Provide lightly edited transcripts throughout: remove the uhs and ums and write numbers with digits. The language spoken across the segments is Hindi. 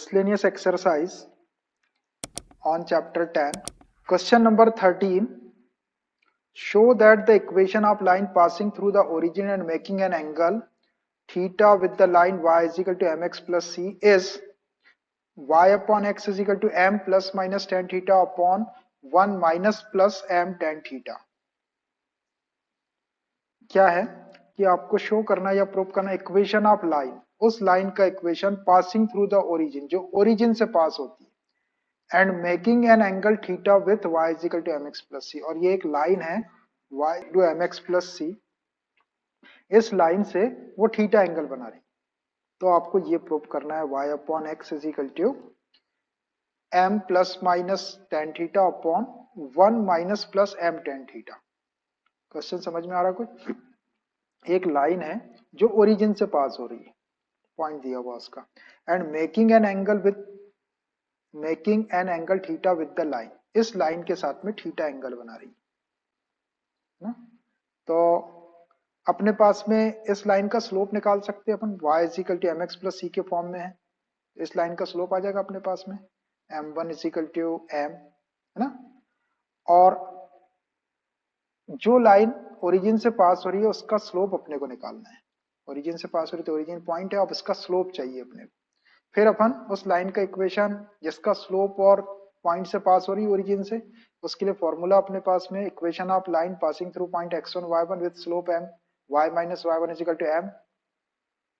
Miscellaneous exercise on chapter 10. Question number 13. Show that the equation of line passing through the origin and making an angle theta with the line y is equal to mx plus c is y upon x is equal to m plus minus tan theta upon 1 minus plus m tan theta. क्या है कि आपको शो करना या प्रूव करना इक्वेशन ऑफ लाइन, उस लाइन का equation passing through the origin, जो ओरिजिन से पास होती है, and making an angle theta with y is equal to mx plus c. और ये एक लाइन है y to mx plus c, इस लाइन से वो थीटा एंगल बना रही. तो आपको ये प्रूव करना है y upon x is equal to m plus minus tan theta upon 1 minus plus m tan theta. Question समझ में आ रहा कुछ? एक लाइन है जो ओरिजिन से पास हो रही है, पॉइंट दिया हुआ उसका, and making an angle theta with the line, इस लाइन के साथ में थीटा एंगल बना रही है ना. तो अपने पास में इस लाइन का स्लोप निकाल सकते हैं अपन, y is equal to mx plus c के फॉर्म में है. इस लाइन का स्लोप आ जाएगा अपने पास में m1 is equal to m, है ना. और जो लाइन ओरिजिन से पास हो रही है उसका स्लोप अपने को निकालना है. ओरिजिन से पास हो रही है तो ओरिजिन पॉइंट है, अब इसका स्लोप चाहिए अपने को. फिर अपन उस लाइन का इक्वेशन जिसका स्लोप और पॉइंट से पास हो रही है ओरिजिन से, उसके लिए फॉर्मूला अपने पास में equation of line passing through point x1 y1 with slope m y minus y1 is equal to m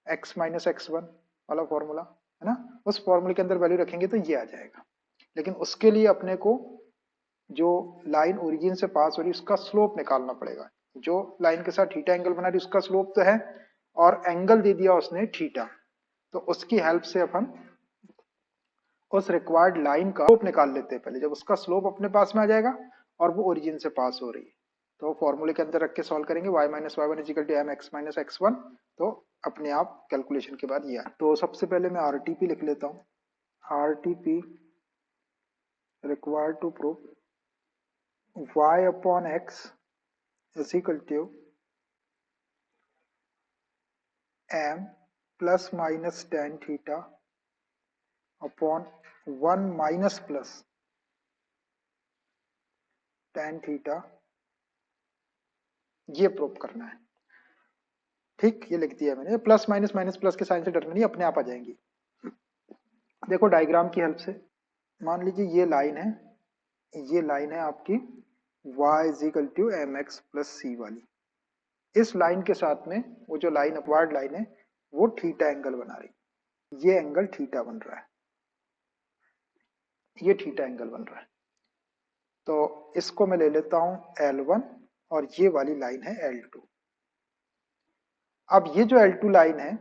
x minus x1 वाला फॉर्मूला है ना. उस फॉर्मूले के अंदर वैल्यू रखेंगे तो ये आ जाएगा. लेकिन उसके लिए अपने को जो लाइन ओरिजिन से पास हो रही है उसका स्लोप निकालना पड़ेगा. जो लाइन के साथ थीटा एंगल बना रही है उसका स्लोप तो है, और एंगल दे दिया उसने थीटा, तो उसकी हेल्प से अपन उस रिक्वायर्ड लाइन का स्लोप निकाल लेते हैं पहले. जब उसका स्लोप अपने पास में आ जाएगा और वो ओरिजिन से पास हो रही है तो फॉर्मूले के अंदर रख के सॉल्व करेंगे y minus y one is equal to m x minus x one. तो अपने आप कैलकुलेशन के बाद ये. तो सबसे पहले मैं RTP लिख लेता हूँ. RTP required to prove y upon x is equal to m plus minus tan theta upon 1 minus plus tan theta, ये प्रूव करना है. ठीक, ये लिख दिया मैंने. प्लस माइनस माइनस प्लस के साइन से डरना नहीं, अपने आप आ जाएंगी. देखो डायग्राम की हेल्प से मान लीजिए ये लाइन है, ये लाइन है आपकी y is equal to m x plus c वाली. इस लाइन के साथ में वो जो लाइन अपवार्ड लाइन है वो थीटा एंगल बना रही. ये एंगल थीटा बन रहा है, ये थीटा एंगल बन रहा है. तो इसको मैं ले लेता हूं L1 और ये वाली लाइन है L2. अब ये जो L2 लाइन है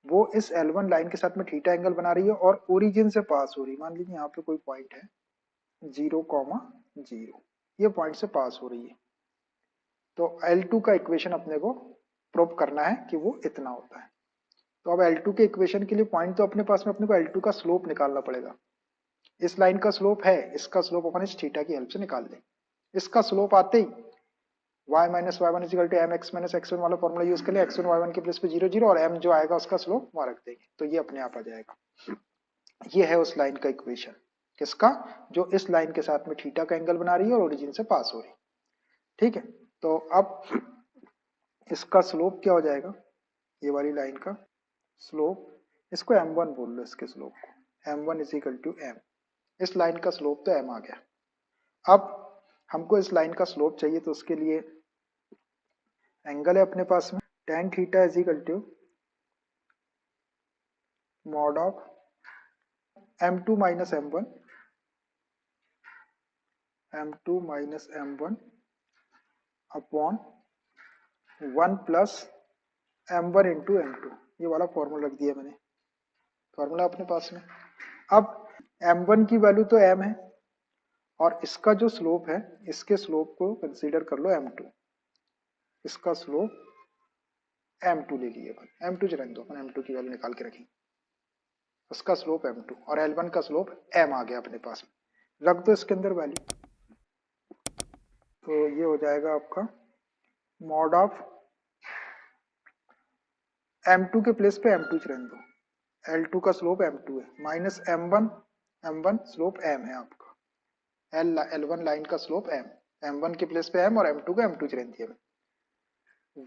वो इस L1 लाइन के साथ में थीटा एंगल बना रही है और ओरिजिन से पास हो रही है. मान लीजिए यहाँ पे कोई पॉइंट है 0,0, ये पॉइंट से पास हो रही है. तो L2 का इक्वेशन अपने को प्रूव करना है कि वो इतना होता है. तो अब L2 के इक्वेशन के लिए पॉइंट तो अपने पास में, अपने को L2 का स्लोप निकालना पड़ेगा. इस लाइन का स्लोप है, इसका स्लोप अपन इस थीटा की हेल्प से निकाल लें. इसका स्लोप आते ही y minus y one is equal to m x minus x one वाला फॉर्मूला यूज कर ले. x1 y1 के प्लेस पे 0 0 और m जो आएगा उसका स्लोप वहां रख देंगे तो ये अपने आप आ जाएगा. ये है उस लाइन का इक्वेशन, किसका? जो इस लाइन के साथ में थीटा का एंगल बना रही है और ओरिजिन से पास हो रही है. ठीक है, तो अब इसका स्लोप क्या हो जाएगा? ये वाली लाइन का स्लोप, इसको m1 बोल लो, इसके स्लोप को m1 is equal to m. इस लाइन का स्लोप तो m आ गया. अब हमको इस लाइन का स्लोप चाहिए तो उसके लिए एंगल है अपने पास में tan theta is equal to mod of m2 minus m1, m2 minus m1 upon 1 plus m1 into m2. ये वाला फॉर्मूला रख दिया मैंने, फॉर्मूला अपने पास में. अब m1 की वैल्यू तो m है और इसका जो स्लोप है, इसके स्लोप को कंसीडर कर लो m2. इसका स्लोप m2 ले लिए अपन, m2 रख दो, अपन m2 की वैल्यू निकाल के रखें. उसका स्लोप m2 और L1 का स्लोप m आ गया अपने पास में. रख दो इसके अंदर वैल्यू, तो ये हो जाएगा आपका मॉड ऑफ m2 के प्लेस पे m2 रख दो. L2 का स्लोप m2 है, माइनस m1 स्लोप m है आपका, L1 लाइन का स्लोप m1 के प्लेस पे m और m2 का m2 रहती है।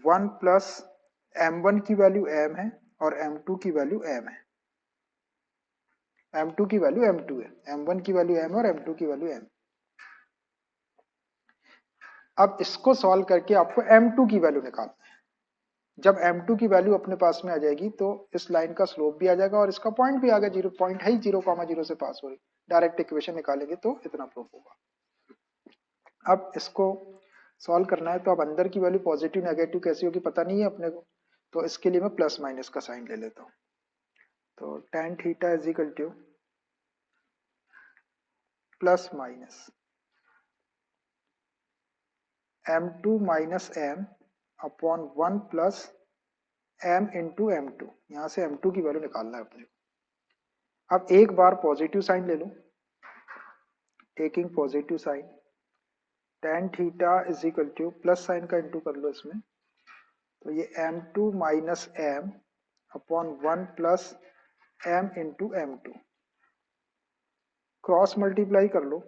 1 प्लस m1 की वैल्यू m है और m2 की वैल्यू m है, m2 की वैल्यू m2 है, m1 की वैल्यू m और m2 की वैल्यू m। अब इसको सॉल्व करके आपको m2 की वैल्यू निकालना है। जब m2 की वैल्यू अपने पास में आ जाएगी तो इस लाइन का स्लोप भी आ जाएगा और इसका पॉइंट भी आ गया, 0 पॉइंट है ही, 0,0 से पास हो रही। डायरेक्ट इक्वेशन निकालेंगे तो इतना प्रूफ होगा। अब इसको सॉल्व करना है तो अब अंदर की वैल्यू पॉजिटिव नेगेटिव कैसी होगी पता नहीं है अपने को, तो इसके लिए मैं प्लस माइनस का साइन ले लेता हूँ। तो tan theta is equal to plus minus m2 minus m upon 1 plus m into m2। यहाँ से m2 की वैल्यू निकालना है अपने को। अब एक बार पॉजिटिव साइन ले लो, taking positive sign, tan theta is equal to plus sign का इंटू कर लो इसमें, तो ये m2 minus m upon 1 plus m into m2, cross multiply कर लो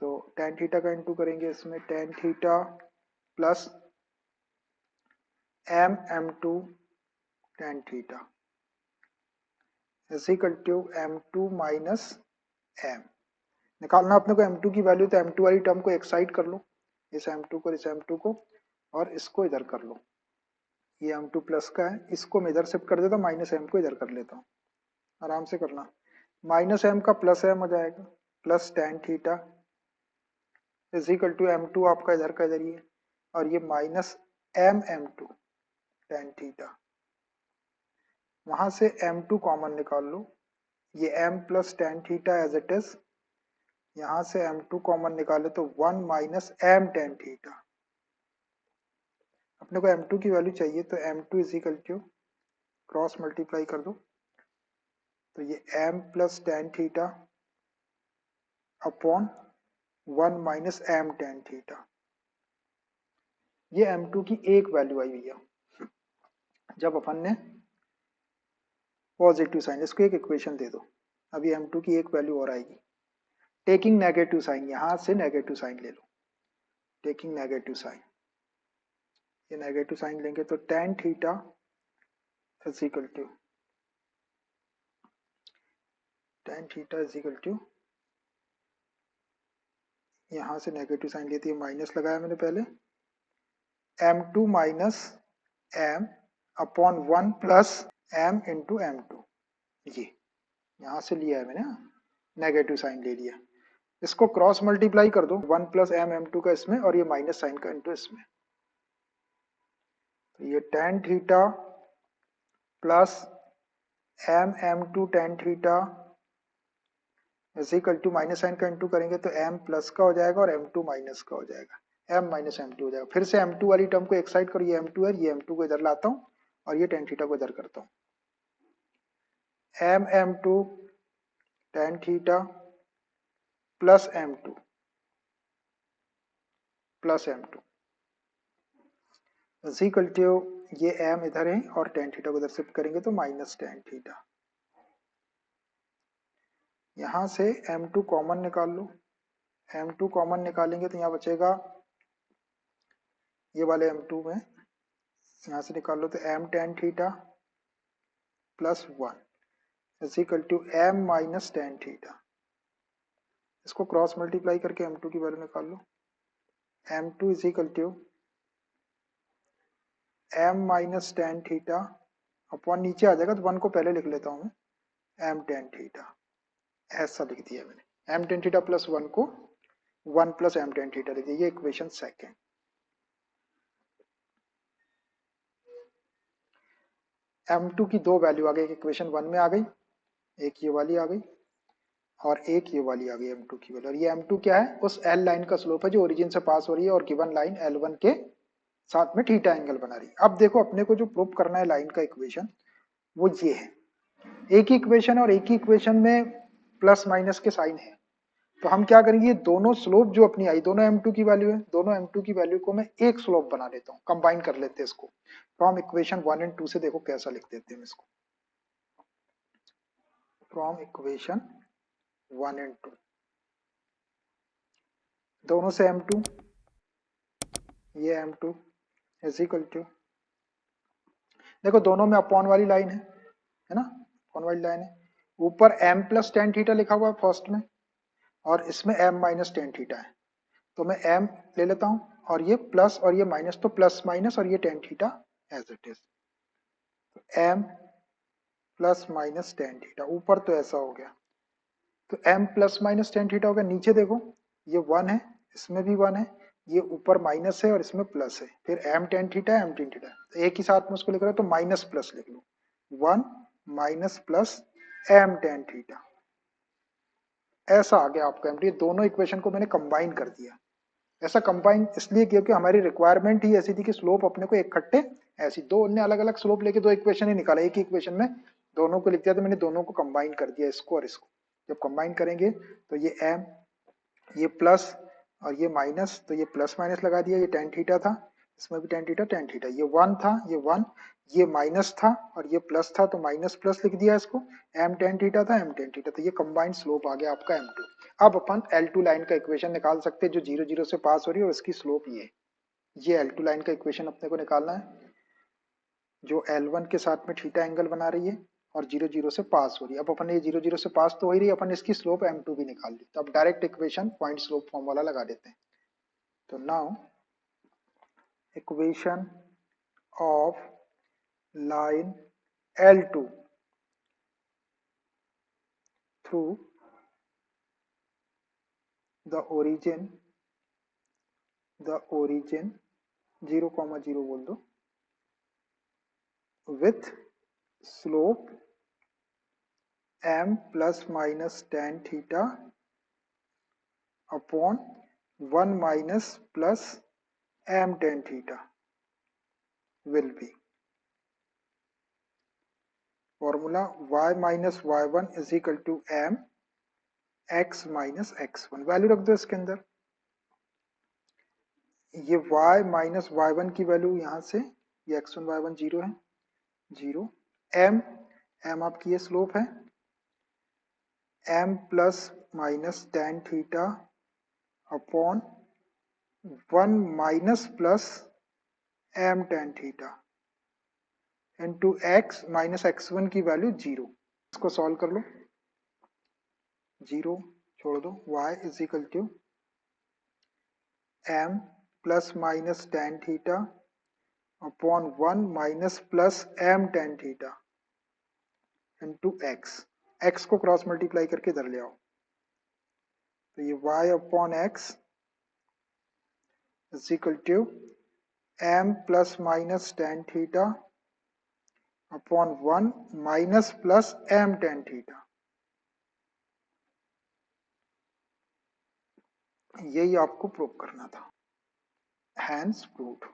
तो tan थीटा का इंटू करेंगे इसमें, tan theta plus m2 tan theta is equal to m2 minus m। निकालना अपने को m2 की वैल्यू, तो m2 वाली टर्म को एक साइड कर लो, इस m2 को, इस m2 को, और इसको इधर कर लो। ये m2 प्लस का है, इसको मैं इधर शिफ्ट कर देता हूँ, माइनस m को इधर कर लेता हूँ, आराम से करना। माइनस m का प्लस m हो जाएगा, plus tan theta is equal to m2 आपका इधर का इधर ही है, और ये माइनस m2 tan थीटा। वहां से m2 कॉमन निकाल लो, ये m plus tan theta as it is, यहां से m2 कॉमन निकाले तो 1 माइनस m tan थीटा। अपने को m2 की वैल्यू चाहिए तो m2 is equal to cross multiply कर दो, तो ये m plus tan theta upon 1 minus m tan theta. ये m2 की एक वैल्यू आई भैया, जब अपन ने पॉजिटिव साइन, इसको एक इक्वेशन दे दो। अभी m2 की एक वैल्यू और आएगी, टेकिंग नेगेटिव साइन, यहां से नेगेटिव साइन ले लो, टेकिंग नेगेटिव साइन, ये नेगेटिव साइन लेंगे तो tan theta is equal to, tan theta is equal to, यहां से नेगेटिव साइन लेती है, माइनस लगाया मैंने पहले, m2 minus m upon 1 plus m into m2। ये यहां से लिया है मैंने, नेगेटिव साइन ले लिया, इसको क्रॉस मल्टीप्लाई कर दो, 1 प्लस m m2 का इसमें और ये माइनस साइन का इंटू इसमें, तो ये tan theta plus m m2 tan theta is equal to, minus sign का इंटू करेंगे तो m प्लस का हो जाएगा और m2 माइनस का हो जाएगा, m माइनस m2 हो जाएगा। फिर से m2 वाली टर्म को एक साइड करो, ये m2 है, ये m2 को इधर लाता हूँ और ये tan थीटा को इधर करता हूँ, m m2 tan theta plus m2 plus m2 is equal to, ये m इधर है और tan थीटा को इधर शिफ्ट करेंगे तो माइनस tan थीटा। यहां से m2 कॉमन निकाल लो, m2 कॉमन निकालेंगे तो यहाँ बचेगा, ये वाले m2 में यहाँ से निकाल लो तो m tan theta plus 1 is equal to m minus tan theta. इसको क्रॉस मल्टीप्लाई करके m2 की वैल्यू निकाल लो, m2 is equal to m minus tan theta upon, नीचे आ जाएगा तो 1 को पहले लिख लेता हूँ मैं, m tan थीटा, ऐसा लिख दिया मैंने, m tan थीटा प्लस 1 को 1 प्लस m tan थीटा लिख दिया, ये इक्वेशन सेकेंड। m2 की दो वैल्यू आ गई, एक इक्वेशन 1 में आ गई, एक ये वाली आ गई और एक ये वाली आ गई m2 की वैल्यू। और ये m2 क्या है, उस l लाइन का स्लोप है जो ओरिजिन से पास हो रही है और गिवन लाइन L1 के साथ में थीटा एंगल बना रही है। अब देखो अपने को जो प्रूफ करना है लाइन का इक्वेशन, वो ये है, एक ही इक्वेशन है और एक ही इक्वेशन में प्लस माइनस के साइन है, तो हम क्या करेंगे, दोनों स्लोप जो अपनी आई, दोनों m2 की वैल्यू है, दोनों m2 की वैल्यू को मैं एक स्लोप बना लेता हूँ, कंबाइन कर लेते हैं इसको फ्रॉम इक्वेशन 1 एंड 2 से। देखो कैसा लिख देते हैं इसको, फ्रॉम इक्वेशन 1 एंड 2, दोनों से m2, ये m2 इज इक्वल टू, देखो दोनों में अपॉन वाली लाइन है ना, अपॉन वाली लाइन है, ऊपर m प्लस टेन थीटा लिखा हुआ है फर्स्ट में, और इसमें m माइनस टेन थीटा है, तो मैं m ले लेता हूं, और ये प्लस और ये माइनस, तो प्लस माइनस और ये tan theta as it is, m plus minus tan theta, ऊपर तो ऐसा हो गया, तो m plus minus tan theta हो गया, नीचे देखो ये 1 है, इसमें भी 1 है, ये ऊपर माइनस है और इसमें प्लस है, फिर m tan theta m tan theta, तो एक ही साथ में उसको लिख रहा है तो माइनस प्लस लिख लो, 1 minus plus m tan theta, ऐसा आ गया आपका m, दोनों इक्वेशन को मैंने कंबाइन कर दिया। ऐसा कंबाइन इसलिए क्योंकि हमारी रिक्वायरमेंट ही ऐसी थी कि स्लोप अपने को इकट्ठे, ऐसी दो ने अलग अलग स्लोप लेके दो इक्वेशन ही निकाला, एक ही इक्वेशन में दोनों को लिख दिया, तो मैंने दोनों को कंबाइन कर दिया, इसको और इसको जब कंबाइन करेंगे तो ये m, ये प्लस और ये माइनस, तो ये प्लस माइनस लगा दिया, ये टेन थीटा था, इसमें भी टेन थीटा टेन थीटा, ये 1 था, ये 1, ये माइनस था और ये प्लस था, तो माइनस प्लस लिख दिया इसको, m टेन थीटा था m टेन थीटा, तो ये कंबाइंड स्लोप आ गया आपका m2। अब अपन L2 लाइन का इक्वेशन निकाल सकते हैं जो 0 0 से पास हो रही है और इसकी स्लोप ये L2 लाइन का इक्वेशन अपने को निकालना है जो L1 के साथ में थीटा एंगल बना रही है और 0 0 से पास हो रही है। अब अपन ये 0 0 से पास तो हो ही रही है, अपन इसकी स्लोप m2 भी निकाल ली, तो अब direct equation point slope form वाला लगा देते हैं। तो now equation of line L2 through the origin 0,0 बोल दो with slope m plus minus tan theta upon 1 minus plus m tan theta will be formula y minus y1 is equal to m x minus x1, value रख दो इसके अंदर, ये y माइनस y1 की वैल्यू यहां से, ये x1 y1 जीरो है, जीरो, m आपकी ये स्लोप है, m plus minus tan theta upon 1 minus plus m tan theta into x minus x1 की वैल्यू जीरो, इसको सॉल्व कर लो, जीरो छोड़ दो, y is equal to m plus minus tan theta upon 1 minus plus m tan theta into x को क्रॉस मल्टीप्लाई करके इधर ले आओ, तो ये y upon x is equal to m plus minus tan theta upon 1 minus plus m tan theta, यही आपको प्रूव करना था, hence proved.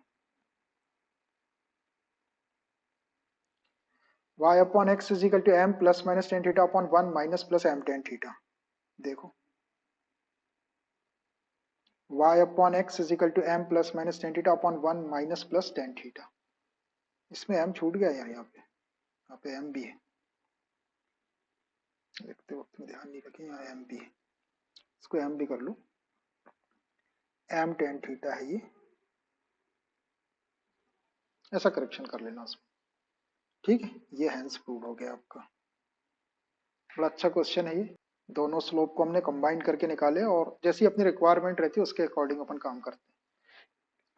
y upon x is equal to m plus minus tan theta upon 1 minus plus m tan theta, देखो y upon x is equal to m plus minus tan theta upon 1 minus plus tan theta, इसमें m छूट गया यार, यहाँ पे m भी है, लिखते वक्त में ध्यान नहीं रखें, यहाँ m भी है, इसको m भी कर लो, m टेन थीटा है ये, ऐसा करेक्शन कर लेना उसमें, ठीक है, ये हैंस प्रूव हो गया आपका। बड़ा अच्छा क्वेश्चन है ये, दोनों स्लोप को हमने कंबाइन करके निकाले और जैसी अपनी रिक्वायरमेंट रहती है उसके अकॉर्डिंग अपन काम करते हैं।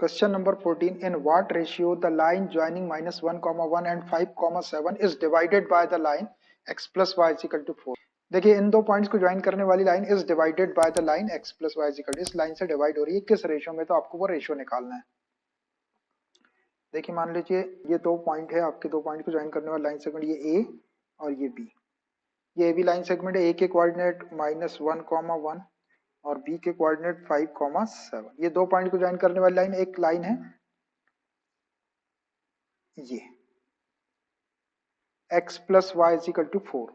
Question number 14, in what ratio the line joining -1,1 and 5,7 is divided by the line x plus y is equal to 4। देखिए इन दो पॉइंट्स को ज्वाइन करने वाली line is divided by the line x plus y is equal to, इस लाइन से डिवाइड हो रही है, किस रेशियो में, तो आपको वो रेशियो निकालना है। देखिए मान लीजिए ये दो पॉइंट है, आपके दो पॉइंट को ज्वाइन करने वाला लाइन सेगमेंट, ये a और ये b, ये भी लाइन सेगमेंट है, a के कोऑर्डिनेट -1,1 और b के कोऑर्डिनेट 5,7, ये दो पॉइंट को ज्वाइन करने वाली लाइन, एक लाइन है ये x plus y is equal to 4,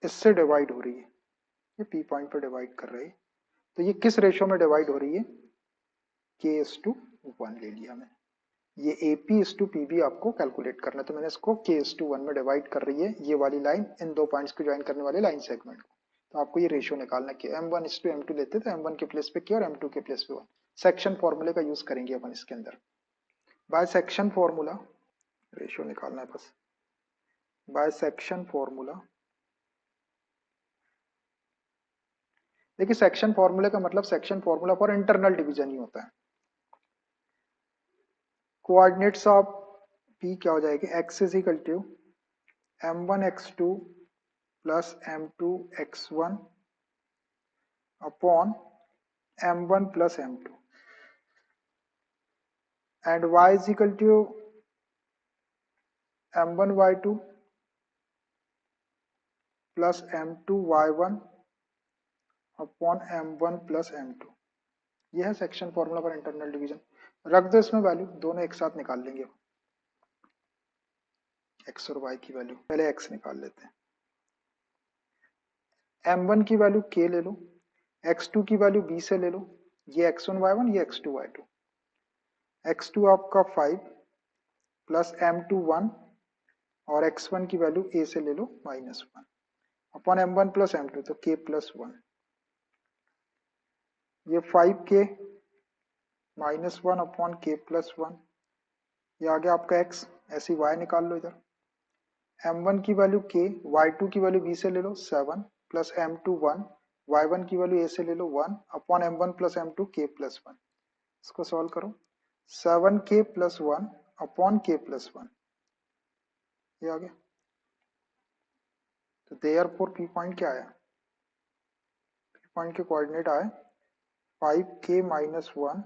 इससे डिवाइड हो रही है, ये p पॉइंट पर डिवाइड कर रही है, तो ये किस रेशियो में डिवाइड हो रही है, k/1 ले लिया मैंने, ये AP इस टू PB आपको कैलकुलेट करना है। तो मैंने इसको K इस टू 1 में डिवाइड कर रही है ये वाली लाइन इन दो पॉइंट्स को ज्वाइन करने वाले लाइन सेगमेंट को। तो आपको ये रेशियो निकालना है कि M1 इस टू M2 लेते तो M1 के प्लेस पे K और M2 के प्लेस पे 1। सेक्शन फॉर्मूले का यूज करेंगे अपन इसके अंदर। बाय सेक्शन फॉर्मूला रेशियो निकालना है बस। बाय सेक्शन फॉर्मूला, देखिए सेक्शन फॉर्मूले का मतलब section formula for internal division ही होता है। कोऑर्डिनेट्स ऑफ P क्या हो जाएगी, x is equal to M1 x2 plus M2 x1 upon M1 plus M2 and y is equal to M1 y2 plus M2 y1 upon M1 plus M2। यह है section formula for internal division. रख दो इसमें वैल्यू, दोनों एक साथ निकाल लेंगे। x और y की वैल्यू पहले x निकाल लेते हैं। M1 की वैल्यू k ले लो, x2 की वैल्यू b से ले लो, ये x1 y1 ये x2 y2। x2 आपका 5 प्लस M2 1 और x1 की वैल्यू a से ले लो -1 अपॉन M1 प्लस M2 तो k प्लस 1। ये 5k -1 अपॉन k प्लस 1, ये आ गया आपका x। ऐसी y निकाल लो इधर। M1 की वैल्यू k, y2 की वैल्यू b से ले लो 7 प्लस M2 1, y1 की वैल्यू a से ले लो 1 upon M1 plus M2 k plus 1। इसको सॉल्व करो, 7k plus 1 upon k plus 1, ये आ गया। तो देयरफॉर P पॉइंट क्या आया, P पॉइंट के कोऑर्डिनेट आए 5k minus 1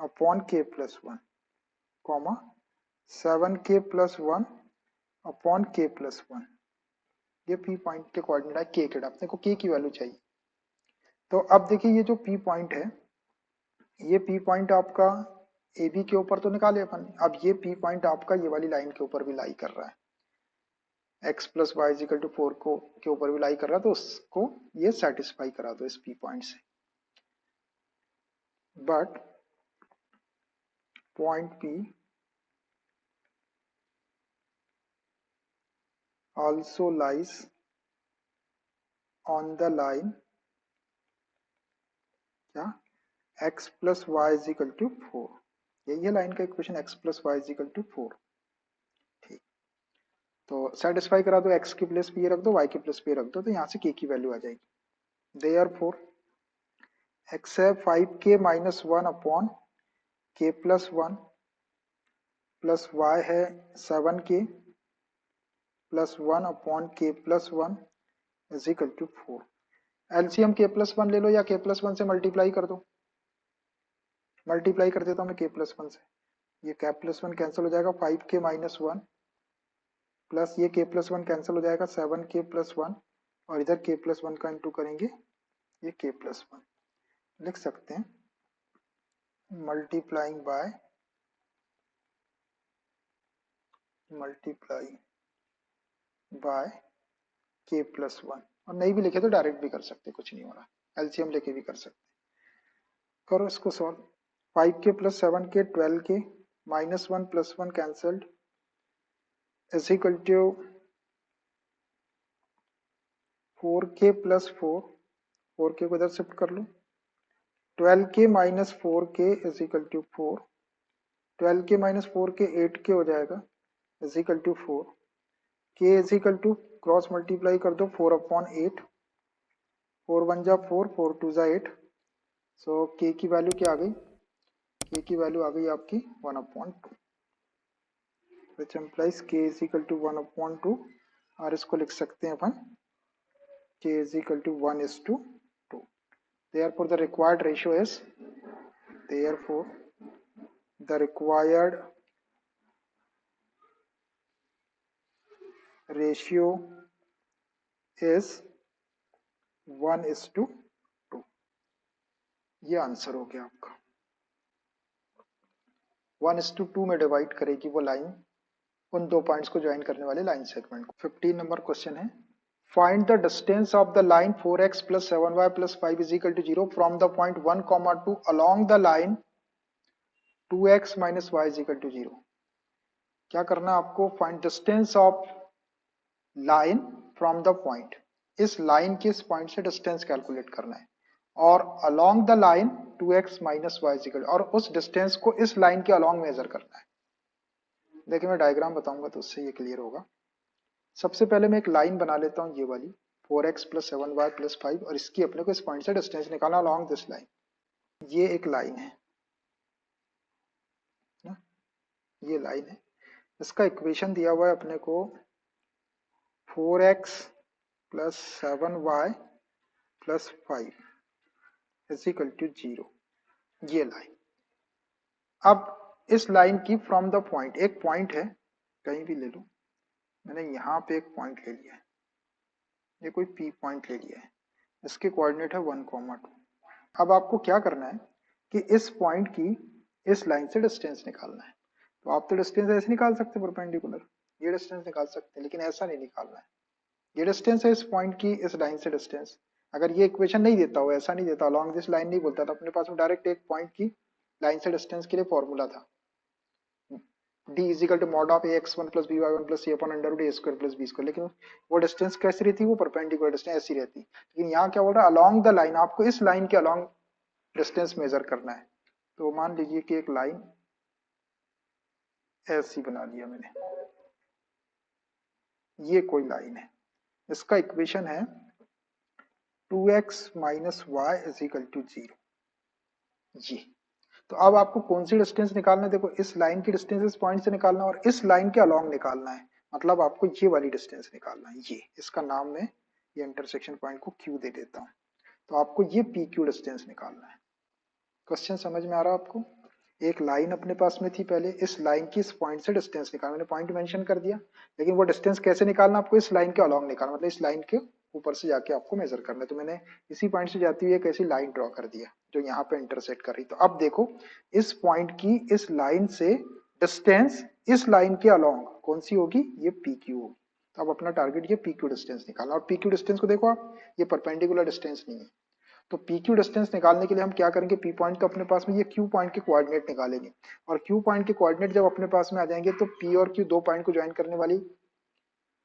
upon k plus 1 comma 7k plus 1 upon k plus 1। ये P पॉइंट के कोऑर्डिनेट है k के, अपने को k की वैल्यू चाहिए। तो अब देखिए ये जो P पॉइंट है, ये P पॉइंट आपका AB के ऊपर तो निकाले अपन, अब ये P पॉइंट आपका ये वाली लाइन के ऊपर भी लाई कर रहा है, x plus y is equal to 4 को के ऊपर भी लाई कर रहा है, तो उसको ये सेटिस्फाई करा दो इस P पॉइंट से। But point P also lies on the line क्या, x plus y is equal to 4। यही है लाइन का equation, x plus y is equal to 4। ठीक, तो सेटिस्फाई करा दो, x की प्लेस पे ये रख दो, y की प्लेस पे रख दो, तो यहाँ से k की वैल्यू आ जाएगी। देयरफॉर x है 5k minus 1 upon k plus 1 plus y है 7k plus 1 upon k plus 1 is equal to 4। LCM k plus 1 ले लो या k प्लस 1 से मल्टीप्लाई कर दो। मल्टीप्लाई कर देता हूँ मैं k प्लस 1 से, ये k प्लस 1 कैंसिल हो जाएगा, 5k माइनस 1 प्लस ये k प्लस 1 कैंसिल हो जाएगा, 7k प्लस 1 और इधर k प्लस 1 का इंटू करेंगे, ये k प्लस 1 लिख सकते हैं मल्टीप्लाई बाय k प्लस 1। और नहीं भी लिखे तो डायरेक्ट भी कर सकते, कुछ नहीं हो रहा, एलसीएम लेके भी कर सकते। करो इसको solve, 5k plus 7k 12k minus 1 plus 1 cancelled is equal to 4k plus 4, 4k को इधर शिफ्ट कर लो, 12k minus 4k is equal to 4, 12k minus 4k 8k हो जाएगा is equal to 4, k is equal to cross multiply कर दो 4 अपॉन 8, 4 1 जा 4, 4 2 जा 8। सो k की वैल्यू क्या आ गई, k की वैल्यू आ गई आपकी 1 upon 2, which implies k is equal to 1 upon 2, और इसको लिख सकते हैं अपन k is equal to 1 is to 2. Therefore, the required ratio is, therefore, the required ratio is 1 is to 2. ये आंसर हो गया आपका। 1 is to 2 में डिवाइड करेगी वो लाइन उन दो पॉइंट्स को ज्वाइन करने वाले लाइन सेगमेंट को। 15 नंबर क्वेश्चन है, find the distance of the line 4x plus 7y plus 5 is equal to 0 from the point 1 comma 2 along the line 2x minus y is equal to 0. क्या करना है आपको? Find distance of line from the point, इस लाइन के इस पॉइंट से डिस्टेंस कैलकुलेट करना है, और along the line 2x minus y equal, और उस डिस्टेंस को इस लाइन के अलोंग मेजर करना है. देखिए मैं डायग्राम बताऊंगा तो उससे ये क्लियर होगा. सबसे पहले मैं एक लाइन बना लेता हूँ, ये वाली 4x प्लस 7y प्लस 5, और इसकी अपने को इस पॉइंट से डिस्टेंस निकालना अलोंग दिस लाइन. ये एक लाइन है ना, ये लाइन है. इसका इक्वेशन दिया हुआ है अपने को 4x plus 7y plus 5 is equal to 0. ये लाइन, अब इस लाइन की फ्रॉम द पॉइंट, एक पॉइंट है कहीं भी ले लो, मैंने यहाँ पे एक पॉइंट ले लिया है, ये कोई P पॉइंट ले लिया है, इसके कोऑर्डिनेट है 1,2. अब आपको क्या करना है कि इस पॉइंट की इस लाइन से डिस्टेंस निकालना है. तो आप तो डिस्टेंस ऐसे निकाल सकते हैं परपेंडिकुलर, ये डिस्टेंस निकाल सकते हैं, लेकिन ऐसा नहीं निकालना है. ये डिस्टेंस है इस पॉइंट की इस लाइन से डिस्टेंस. अगर ये इक्वेशन नहीं देता हो, ऐसा नहीं देता, अलोंग दिस लाइन नहीं बोलता, तो अपने पास में डायरेक्ट एक पॉइंट की लाइन से डिस्टेंस के लिए फॉर्मूला था, d is equal to mod of ax1 plus by1 plus c upon under root a square plus b square. लेकिन वो डिस्टेंस कैसी रहती है? वो परपेंडिकुलर डिस्टेंस ऐसी रहती. लेकिन यहाँ क्या बोल रहा है? अलोंग द लाइन, आपको इस लाइन के अलोंग डिस्टेंस मेजर करना है. तो मान लीजिए कि एक लाइन ऐसी बना लिया मैंने, ये कोई लाइन है, इसका इक्वेशन है 2x minus y is equal to 0. जी, तो अब आपको कौन सी डिस्टेंस निकालना है? देखो इस लाइन की डिस्टेंस इस पॉइंट से निकालना है और इस लाइन के अलोंग निकालना है. मतलब आपको ये वाली डिस्टेंस निकालना है. ये इसका नाम मैं ये इंटरसेक्शन पॉइंट को Q दे देता हूँ. तो आपको ये PQ डिस्टेंस निकालना है. क्वेश्चन समझ में आ रहा है आपको? एक लाइन अपने पास में थी पहले, इस लाइन की इस पॉइंट से डिस्टेंस निकालना, मैंने पॉइंट मेंशन कर दिया, लेकिन वो डिस्टेंस कैसे निकालना? आपको इस लाइन के अलोंग निकालना, मतलब इस लाइन के ऊपर से जाके आपको मेजर करना है. तो मैंने इसी पॉइंट से जाती हुई एक ऐसी लाइन ड्रॉ कर दिया जो यहाँ पे इंटरसेक्ट कर रही. तो अब देखो इस पॉइंट की इस लाइन से डिस्टेंस इस लाइन के अलोंग कौन सी होगी? ये PQ होगी. तो अब अपना टारगेट ये PQ डिस्टेंस निकालना, और PQ डिस्टेंस को देखो आप, ये परपेंडिकुलर डिस्टेंस नहीं है. तो PQ डिस्टेंस निकालने के लिए हम क्या करेंगे? P पॉइंट तो अपने पास में, ये Q पॉइंट के कोऑर्डिनेट निकालेंगे, और Q पॉइंट के कोऑर्डिनेट जब अपने पास में आ जाएंगे तो P और Q दो पॉइंट को ज्वाइन करने वाली,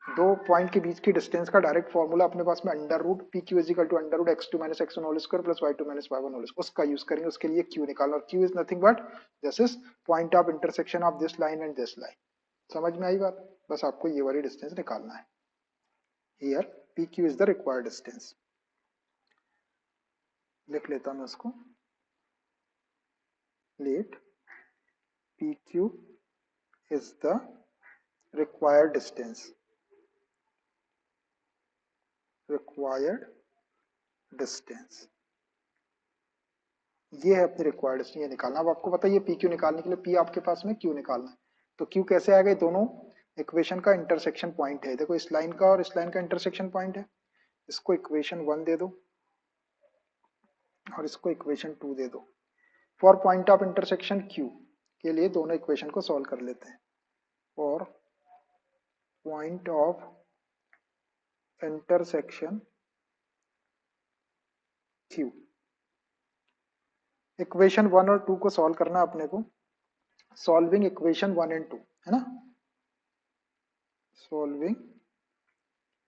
दो पॉइंट के बीच की डिस्टेंस का डायरेक्ट फॉर्मूला अपने पास में under root PQ is equal to under root x2 minus x1 whole square plus y2 minus y1 whole square, उसका यूज करेंगे. उसके लिए Q निकालना, और Q is nothing but this is point of intersection of this line and this line. समझ में आई बात? बस आपको ये वाली डिस्टेंस निकालना है. Here PQ is the required distance. लिख लेता हूं मैं उसको, let PQ is the required distance, required distance. ये है अपनी रिक्वायर्ड डिस्टेंस, ये निकालना. अब आपको पता है ये PQ निकालने के लिए P आपके पास में Q निकालना है. तो Q कैसे आएगा? दोनों इक्वेशन का इंटरसेक्शन पॉइंट है. देखो इस लाइन का और इस लाइन का इंटरसेक्शन पॉइंट है, इसको इक्वेशन 1 दे दो और इसको इक्वेशन 2 दे दो. For point of intersection Q के लिए दोनों इक्वेशन को सॉल्व कर लेते हैं. For point of intersection Q, equation 1 और 2 को सॉल्व करना अपने को. सॉल्विंग इक्वेशन 1 एंड 2 है ना, सॉल्विंग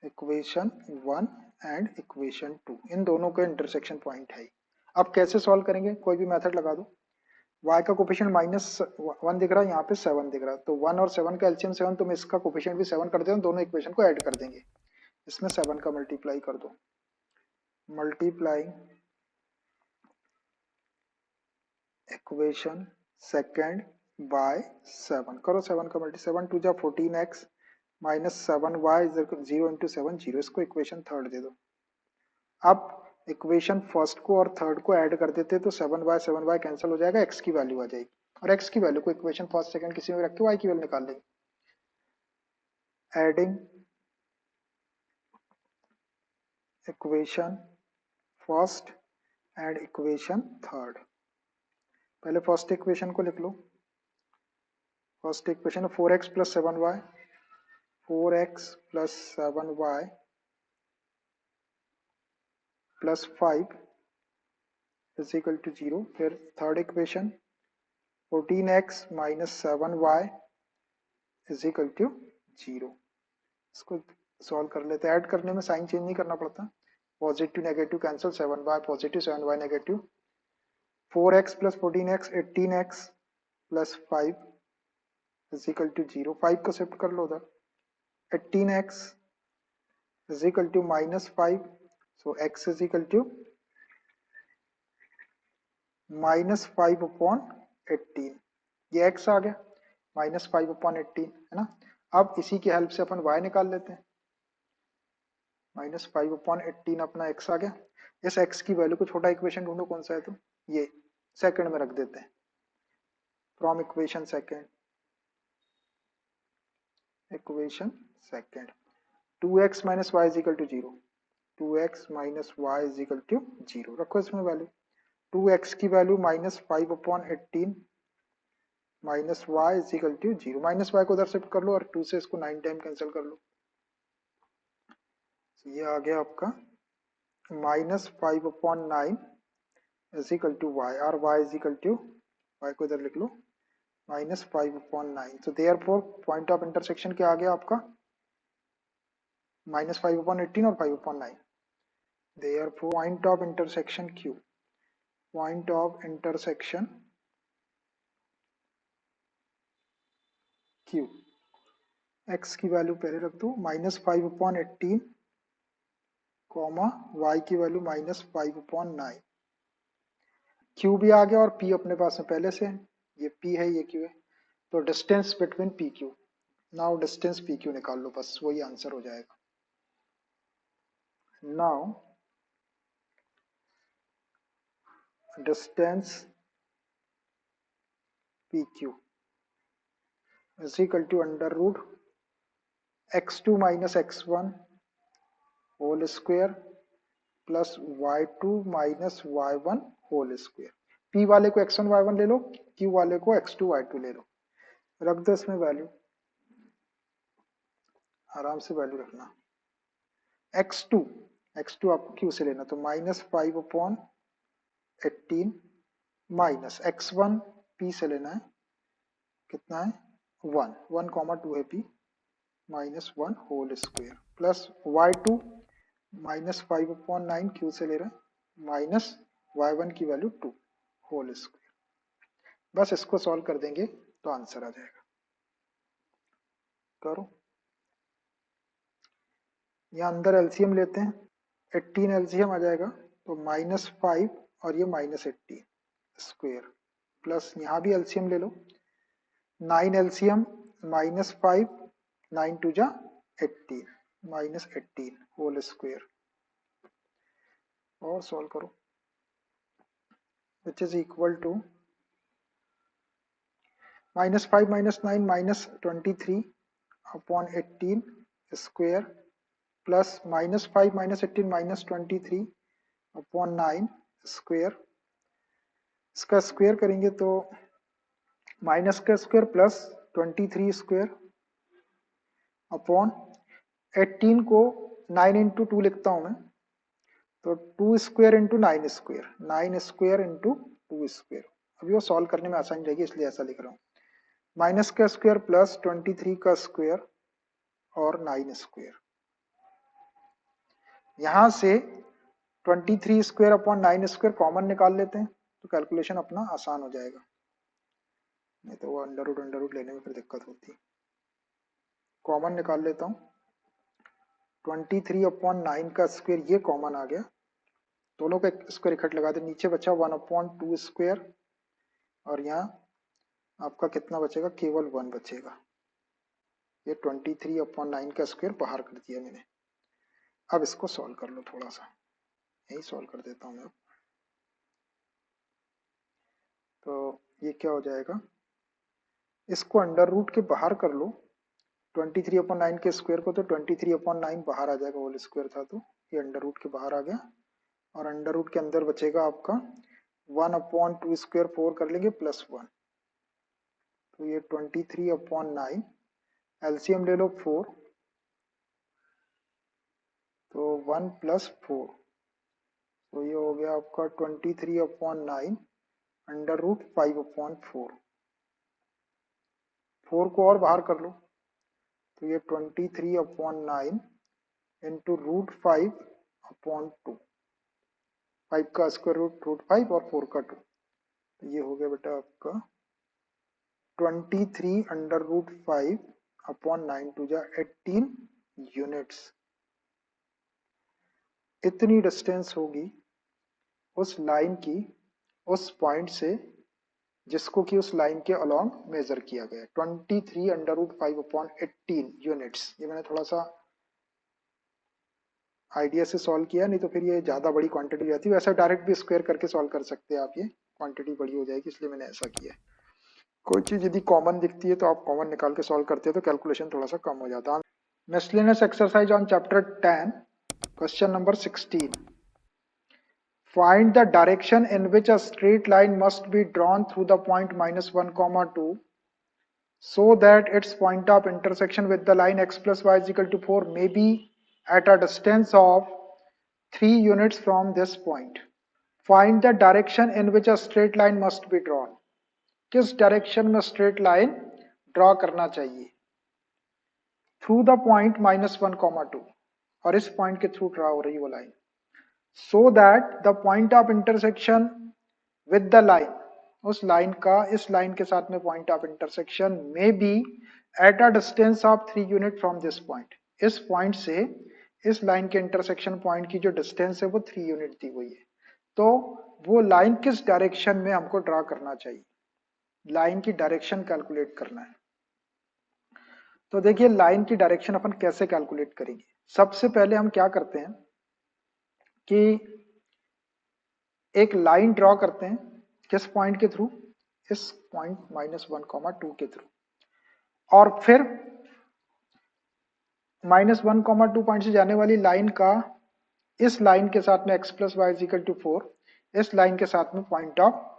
इक्वेशन 1 एंड इक्वेशन 2, इन दोनों का इंटरसेक्शन पॉइंट है. अब कैसे सॉल्व करेंगे? कोई भी मेथड लगा दो. y का कोफिशिएंट -1 दिख रहा है, यहाँ पे 7 दिख रहा है, तो 1 और 7 का एलसीएम 7, तो मैं इसका कोफिशिएंट भी 7 कर देता हूँ, दोनों इक्वेशन को ऐड कर देंगे. इसमें 7 का मल्टीप्लाई कर दो, मल्टीप्लाइंग इक्वेशन सेकंड बाय 7 करो. 7 का मल्टी 7 टू जा 14x माइनस 7y 0 इंटू 7 0, इसको इक्वेशन थर्ड दे दो. अब इक्वेशन फर्स्ट को और थर्ड को ऐड कर देते तो 7y कैंसिल हो जाएगा, x की वैल्यू आ जाएगी, और x की वैल्यू को इक्वेशन फर्स्ट सेकंड किसी में रख के y की वैल्यू निकाल लेंगे. Adding equation first and equation third. पहले फर्स्ट इक्वेशन को लिख लो. First equation 4x plus 7y, 4x plus 7y plus 5 is equal to 0। फिर third equation 14x minus 7y is equal to 0। इसको सॉल्व कर लेते हैं। ऐड करने में साइन चेंज नहीं करना पड़ता, positive negative cancel, 7y positive 7y negative, 4x plus 14x 18x plus 5 is equal to 0। 5 को शिफ्ट कर लो उधर, 18x is equal to minus 5, so x is equal to minus 5 upon 18, ये x आ गया माइनस 5 अपॉन 18 है ना। अब इसी की हेल्प से अपन y निकाल लेते हैं। माइनस 5 अपॉन 18 अपना x आ गया। इस x की वैल्यू को, छोटा इक्वेशन ढूंढो कौन सा है, तो ये सेकंड में रख देते हैं। From equation second, equation second 2x minus y is equal to 0, 2x minus y is equal to 0 रखो इसमें वैल्यू। 2x की value minus 5 upon 18 minus y is equal to 0। Minus y को उधर शिफ्ट कर लो और 2 से इसको 9 टाइम कैंसिल कर लो। ये आ गया आपका minus 5 upon 9 is equal to y, और y is equal to, y को इधर लिख लो माइनस 5 अपॉन 9। तो देयरफॉर पॉइंट ऑफ इंटरसेक्शन क्या आ गया आपका, माइनस 5 अपॉन 18 और 5 upon 9। Therefore point of intersection Q, point of intersection Q, x की वैल्यू पहले रख दो माइनस 5 अपॉन 18 कॉमा y की वैल्यू माइनस 5 अपॉन 9। Q भी आ गया और P अपने पास में पहले से है, ये P है ये Q है, तो distance between P Q. Now distance P Q निकाल लो, बस वही आंसर हो जाएगा। Now distance P Q is equal to under root x2 minus x1 whole square plus y2 minus y1 whole square. p वाले को x1 y1 ले लो, q वाले को x2 y2 ले लो, रख दो इसमें वैल्यू, आराम से वैल्यू रखना। x2 आपको q से लेना, तो minus 5 upon 18 minus x1 p से लेना है, कितना है 1, 1 कॉमा 2 है p, minus 1 whole square plus y2 minus 5 upon 9 q से ले रहे हैं, माइनस y1 की वैल्यू 2 होल स्क्वायर। बस इसको सॉल्व कर देंगे तो आंसर आ जाएगा। करो, यहाँ अंदर एलसीएम लेते हैं, 18 एलसीएम आ जाएगा, तो माइनस 5 और ये माइनस 18 स्क्वायर, प्लस यहाँ भी एलसीएम ले लो, 9 एलसीएम माइनस 5, 9 टू जा 18 माइनस 18 होल स्क्वायर, और सॉल्व करो, which is equal to minus 5 minus 9 minus 23 upon 18 square plus minus 5 minus 18 minus 23 upon 9 square. इसका स्क्वायर करेंगे तो माइनस का स्क्वायर प्लस 23 स्क्वायर अपॉन 18 को 9 इंटू 2 लिखता हूं मैं, तो 2 square into 9 square, 9 square into 2 square. अभी वो सॉल्व करने में आसानी रहेगी इसलिए ऐसा लिख रहा हूँ। माइनस का स्क्वायर प्लस 23 का स्क्वायर और 9 स्क्वायर। यहां से 23 स्क्वायर अपॉन 9 स्क्वायर कॉमन निकाल लेते हैं, तो कैलकुलेशन अपना आसान हो जाएगा, नहीं तो वो अंडर रूट लेने में फिर दिक्कत होती है। कॉमन निकाल लेता हूँ, 23 अपॉन 9 का स्क्वायर ये कॉमन आ गया, दोनों का स्क्वायर इकट्ठ लगा दे, नीचे बचा 1 अपॉन 2 स्क्वायर, और यहाँ आपका कितना बचेगा, केवल 1 बचेगा। ये 23 अपॉन 9 का स्क्वायर बाहर कर दिया मैंने। अब इसको सॉल्व कर लो थोड़ा सा, यही सॉल्व कर देता हूँ मैं। तो ये क्या हो जाएगा, इसको अंडर रूट के बाहर कर लो, 23 अपॉन 9 के स्क्वायर को, तो 23 अपॉन 9 बाहर आ जाएगा, होल स्क्वायर था तो ये अंडर रूट के बाहर आ गया, और अंडर रूट के अंदर बचेगा आपका 1 अपॉन 2 स्क्वायर, 4 कर लेंगे प्लस 1, तो ये 23 अपॉन 9, एलसीएम ले लो 4, तो 1 प्लस 4 तो ये हो गया आपका 23/9 √5/4। 4 को और बाहर कर लो तो ये 23/9 इंटू √5/2। 5 का स्क्वायर रूट √5 और 4 का 2, तो ये हो गया बेटा आपका 23√5/9 टू जा 18 यूनिट्स। इतनी डिस्टेंस होगी उस लाइन की उस पॉइंट से जिसको कि उस लाइन के अलोंग मेजर किया गया। 23√5/18 यूनिट्स। ये मैंने थोड़ा सा आइडिया से सॉल्व किया, नहीं तो फिर ये ज्यादा बड़ी क्वांटिटी जाती है। वैसे डायरेक्ट भी स्क्वायर करके सॉल्व कर सकते हैं आप, ये क्वांटिटी बड़ी हो जाएगी इसलिए मैंने ऐसा किया। कोई चीज यदि कॉमन दिखती है तो आप कॉमन निकाल के सॉल्व करते हैं तो कैलकुलेशन थोड़ा सा कम हो जाता है। Miscellaneous exercise on chapter 10, question number 16। Find the direction in which a straight line must be drawn through the point -1, 2 so that its point of intersection with the line x plus y is equal to 4 may be at a distance of 3 units from this point. Find the direction in which a straight line must be drawn. किस डायरेक्शन में स्ट्रेट लाइन ड्रॉ करना चाहिए? थ्रू द पॉइंट -1, 2, और इस पॉइंट के थ्रू ड्रॉ हो रही वो line. so that the point of intersection with the line, उस लाइन का इस लाइन के साथ में पॉइंट ऑफ इंटरसेक्शन में be at a distance of 3 unit from this point. इस पॉइंट से इस लाइन के इंटरसेक्शन पॉइंट की जो डिस्टेंस है वो 3 यूनिट दी हुई है। तो वो लाइन किस डायरेक्शन में हमको ड्रॉ करना चाहिए? लाइन की डायरेक्शन कैलकुलेट करना है। तो देखिए लाइन की डायरेक्शन अपन कैसे कैलकुलेट करेंगे। सबसे पहले हम क्या करते हैं कि एक लाइन ड्रॉ करते हैं। किस पॉइंट के थ्रू? इस पॉइंट -1, 2 के थ्रू। और फिर -1, 2 पॉइंट से जाने वाली लाइन का इस लाइन के साथ में x + y = 4, इस लाइन के साथ में पॉइंट ऑफ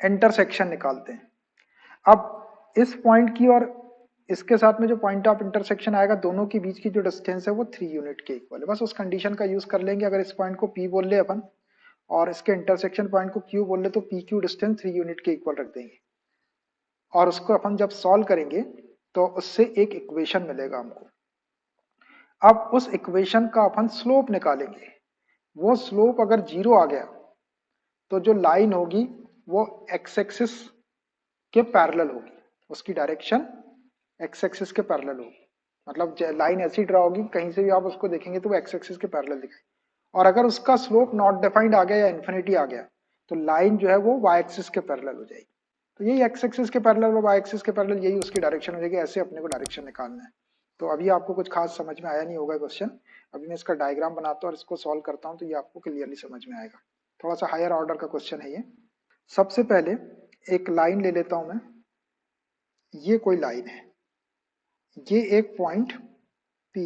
इंटरसेक्शन निकालते हैं। अब इस पॉइंट की और इसके साथ में जो पॉइंट ऑफ इंटरसेक्शन आएगा, दोनों के बीच की जो डिस्टेंस है वो 3 यूनिट के इक्वल है। बस उस कंडीशन का यूज कर लेंगे। अगर इस पॉइंट को P बोल ले अपन और इसके इंटरसेक्शन पॉइंट को Q बोल ले तो PQ डिस्टेंस 3 यूनिट के इक्वल रख देंगे। और उसको अपन जब सॉल्व करेंगे तो उससे एक इक्वेशन मिलेगा हमको। अब उस इक्वेशन का अपन स्लोप निकालेंगे। वो स्लोप अगर 0 आ गया तो जो लाइन होगी वो एक्स एक्सिस के पैरेलल होगी, उसकी डायरेक्शन एक्स एक्सिस के पैरेलल होगी। मतलब लाइन ऐसी ड्रा होगी, कहीं से भी आप उसको देखेंगे तो वो एक्स एक्सिस के पैरेलल दिखाई। और अगर उसका स्लोप नॉट डिफाइंड आ गया या इन्फिनिटी आ गया तो लाइन जो है वो वाई एक्सिस के पैरेलल हो जाएगी। तो यही एक्स एक्सिस के पैरेलल और वाई एक्सिस के पैरेलल, यही उसकी डायरेक्शन हो जाएगी। ऐसे अपने को डायरेक्शन निकालना है। तो अभी आपको कुछ खास समझ में आया नहीं होगा क्वेश्चन। अभी मैं इसका डायग्राम बनाता हूँ और इसको सॉल्व करता हूँ तो ये आपको क्लियरली समझ में आएगा। थोड़ा सा हायर ऑर्डर का क्वेश्चन है ये। सबसे पहले एक लाइन ले लेता हूं मैं। ये कोई लाइन है, ये एक पॉइंट P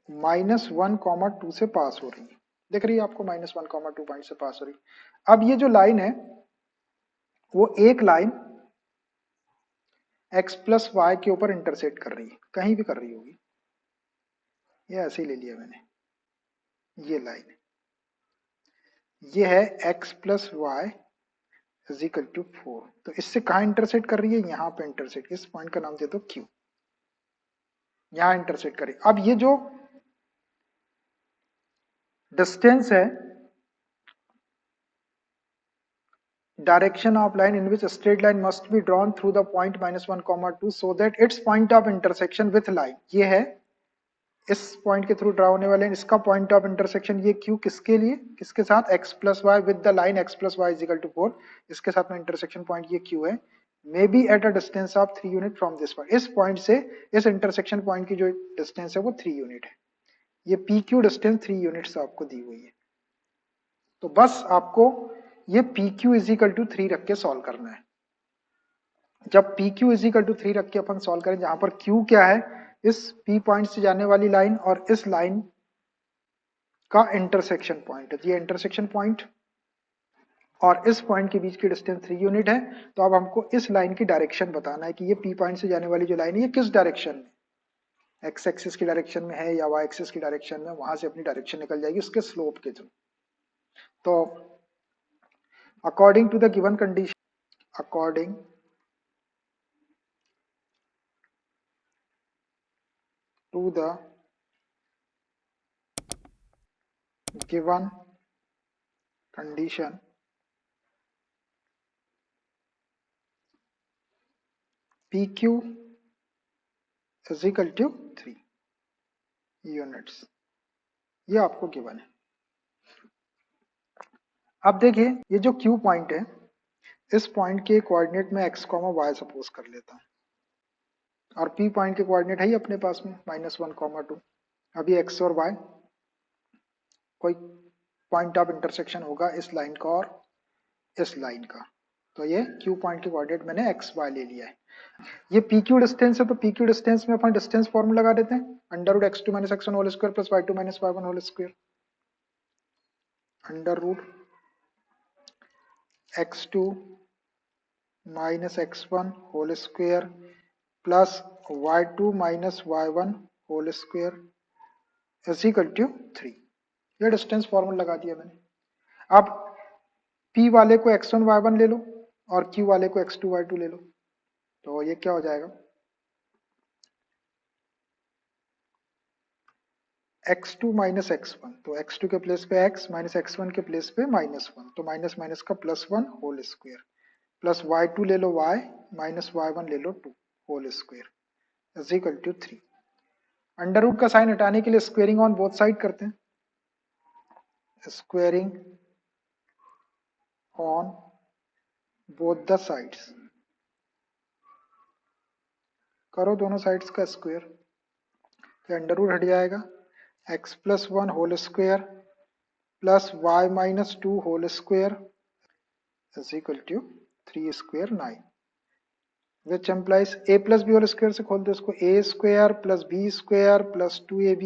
-1, 2 से पास हो रही है। दिख रही है आपको? -1, 2 पॉइंट से पास हो रही है। अब ये जो लाइन है वो एक लाइन x + y के ऊपर इंटरसेक्ट कर रही है, कहीं भी कर रही होगी। ये ऐसे ही ले लिया मैंने। ये लाइन ये है x + y = 4। तो इससे कहाँ इंटरसेक्ट कर रही है? यहाँ पे इंटरसेक्ट। इस पॉइंट का नाम दे दो Q। यहाँ इंटरसेक्ट करें। अब ये जो डिस्टेंस है, direction of line in which a straight line must be drawn through the point -1, 2 so that its point of intersection with line, ये है इस पॉइंट के थ्रू ड्रा होने वाले, इसका पॉइंट ऑफ इंटरसेक्शन ये Q किसके लिए? किसके साथ? x + y with the line x + y = 4। इसके साथ में इंटरसेक्शन पॉइंट ये Q है। May be at a distance of 3 unit from this point. इस पॉइंट से इस इंटरसेक्शन पॉइंट की जो डिस्टेंस है वो 3 यूनिट है। ये PQ डिस्टेंस 3 यूनिट्स आपको दी हुई है। तो बस आपको ये PQ = 3 रख के सॉल्व करना है। जब PQ = 3 रख के अपन सॉल्व करें, जहां पर Q क्या है? इस P पॉइंट से जाने वाली लाइन और इस लाइन का इंटरसेक्शन पॉइंट है। ये इंटरसेक्शन पॉइंट और इस पॉइंट के बीच की डिस्टेंस 3 यूनिट है। तो अब हमको इस लाइन की डायरेक्शन बताना है कि ये P पॉइंट से जाने वाली जो लाइन है ये किस डायरेक्शन में, एक्स एक्सिस की डायरेक्शन में है या वाई एक्सिस की डायरेक्शन में, वहां से अपनी डायरेक्शन निकल जाएगी उसके स्लोप के थ्रू। तो according to the given condition, according to the given condition, PQ is equal to 3 units, ये आपको गिवन है। अब देखिए ये जो Q पॉइंट है, इस पॉइंट के कोऑर्डिनेट में x, y सपोज कर लेता हूं, और P पॉइंट के कोऑर्डिनेट है ही अपने पास में -1, 2। अभी x और y कोई पॉइंट ऑफ इंटरसेक्शन होगा इस लाइन का और इस लाइन का, तो ये Q पॉइंट के कोऑर्डिनेट मैंने x, y ले लिया है। ये PQ डिस्टेंस है, तो PQ डिस्टेंस में अपन डिस्टेंस फॉर्मूला लगा देते हैं, √x2 - x1 whole square plus y2 - y1 whole square, √x2 - x1 whole square plus y2 - y1 whole square is equal to 3। ये डिस्टेंस फॉर्मूला लगा दिया मैंने। अब P वाले को x1 y1 ले लो और Q वाले को x2 y2 ले लो, तो ये क्या हो जाएगा, x2 - x1, तो x2 के प्लेस पे x माइनस x1 के प्लेस पे -1, तो माइनस माइनस का +1 होल स्क्वायर प्लस y2 ले लो y माइनस y1 ले लो 2 whole square is equal to 3। Under root का साइन हटाने के लिए स्क्वेयरिंग ऑन बोथ साइड करते हैं, squaring on both the sides, करो दोनों साइड्स का स्क्वायर, तो अंडर रूट हट जाएगा, x plus 1 whole square plus y minus 2 whole square is equal to 3 square 9, which implies a plus b whole square से खोल दो इसको, a square plus b square plus 2ab,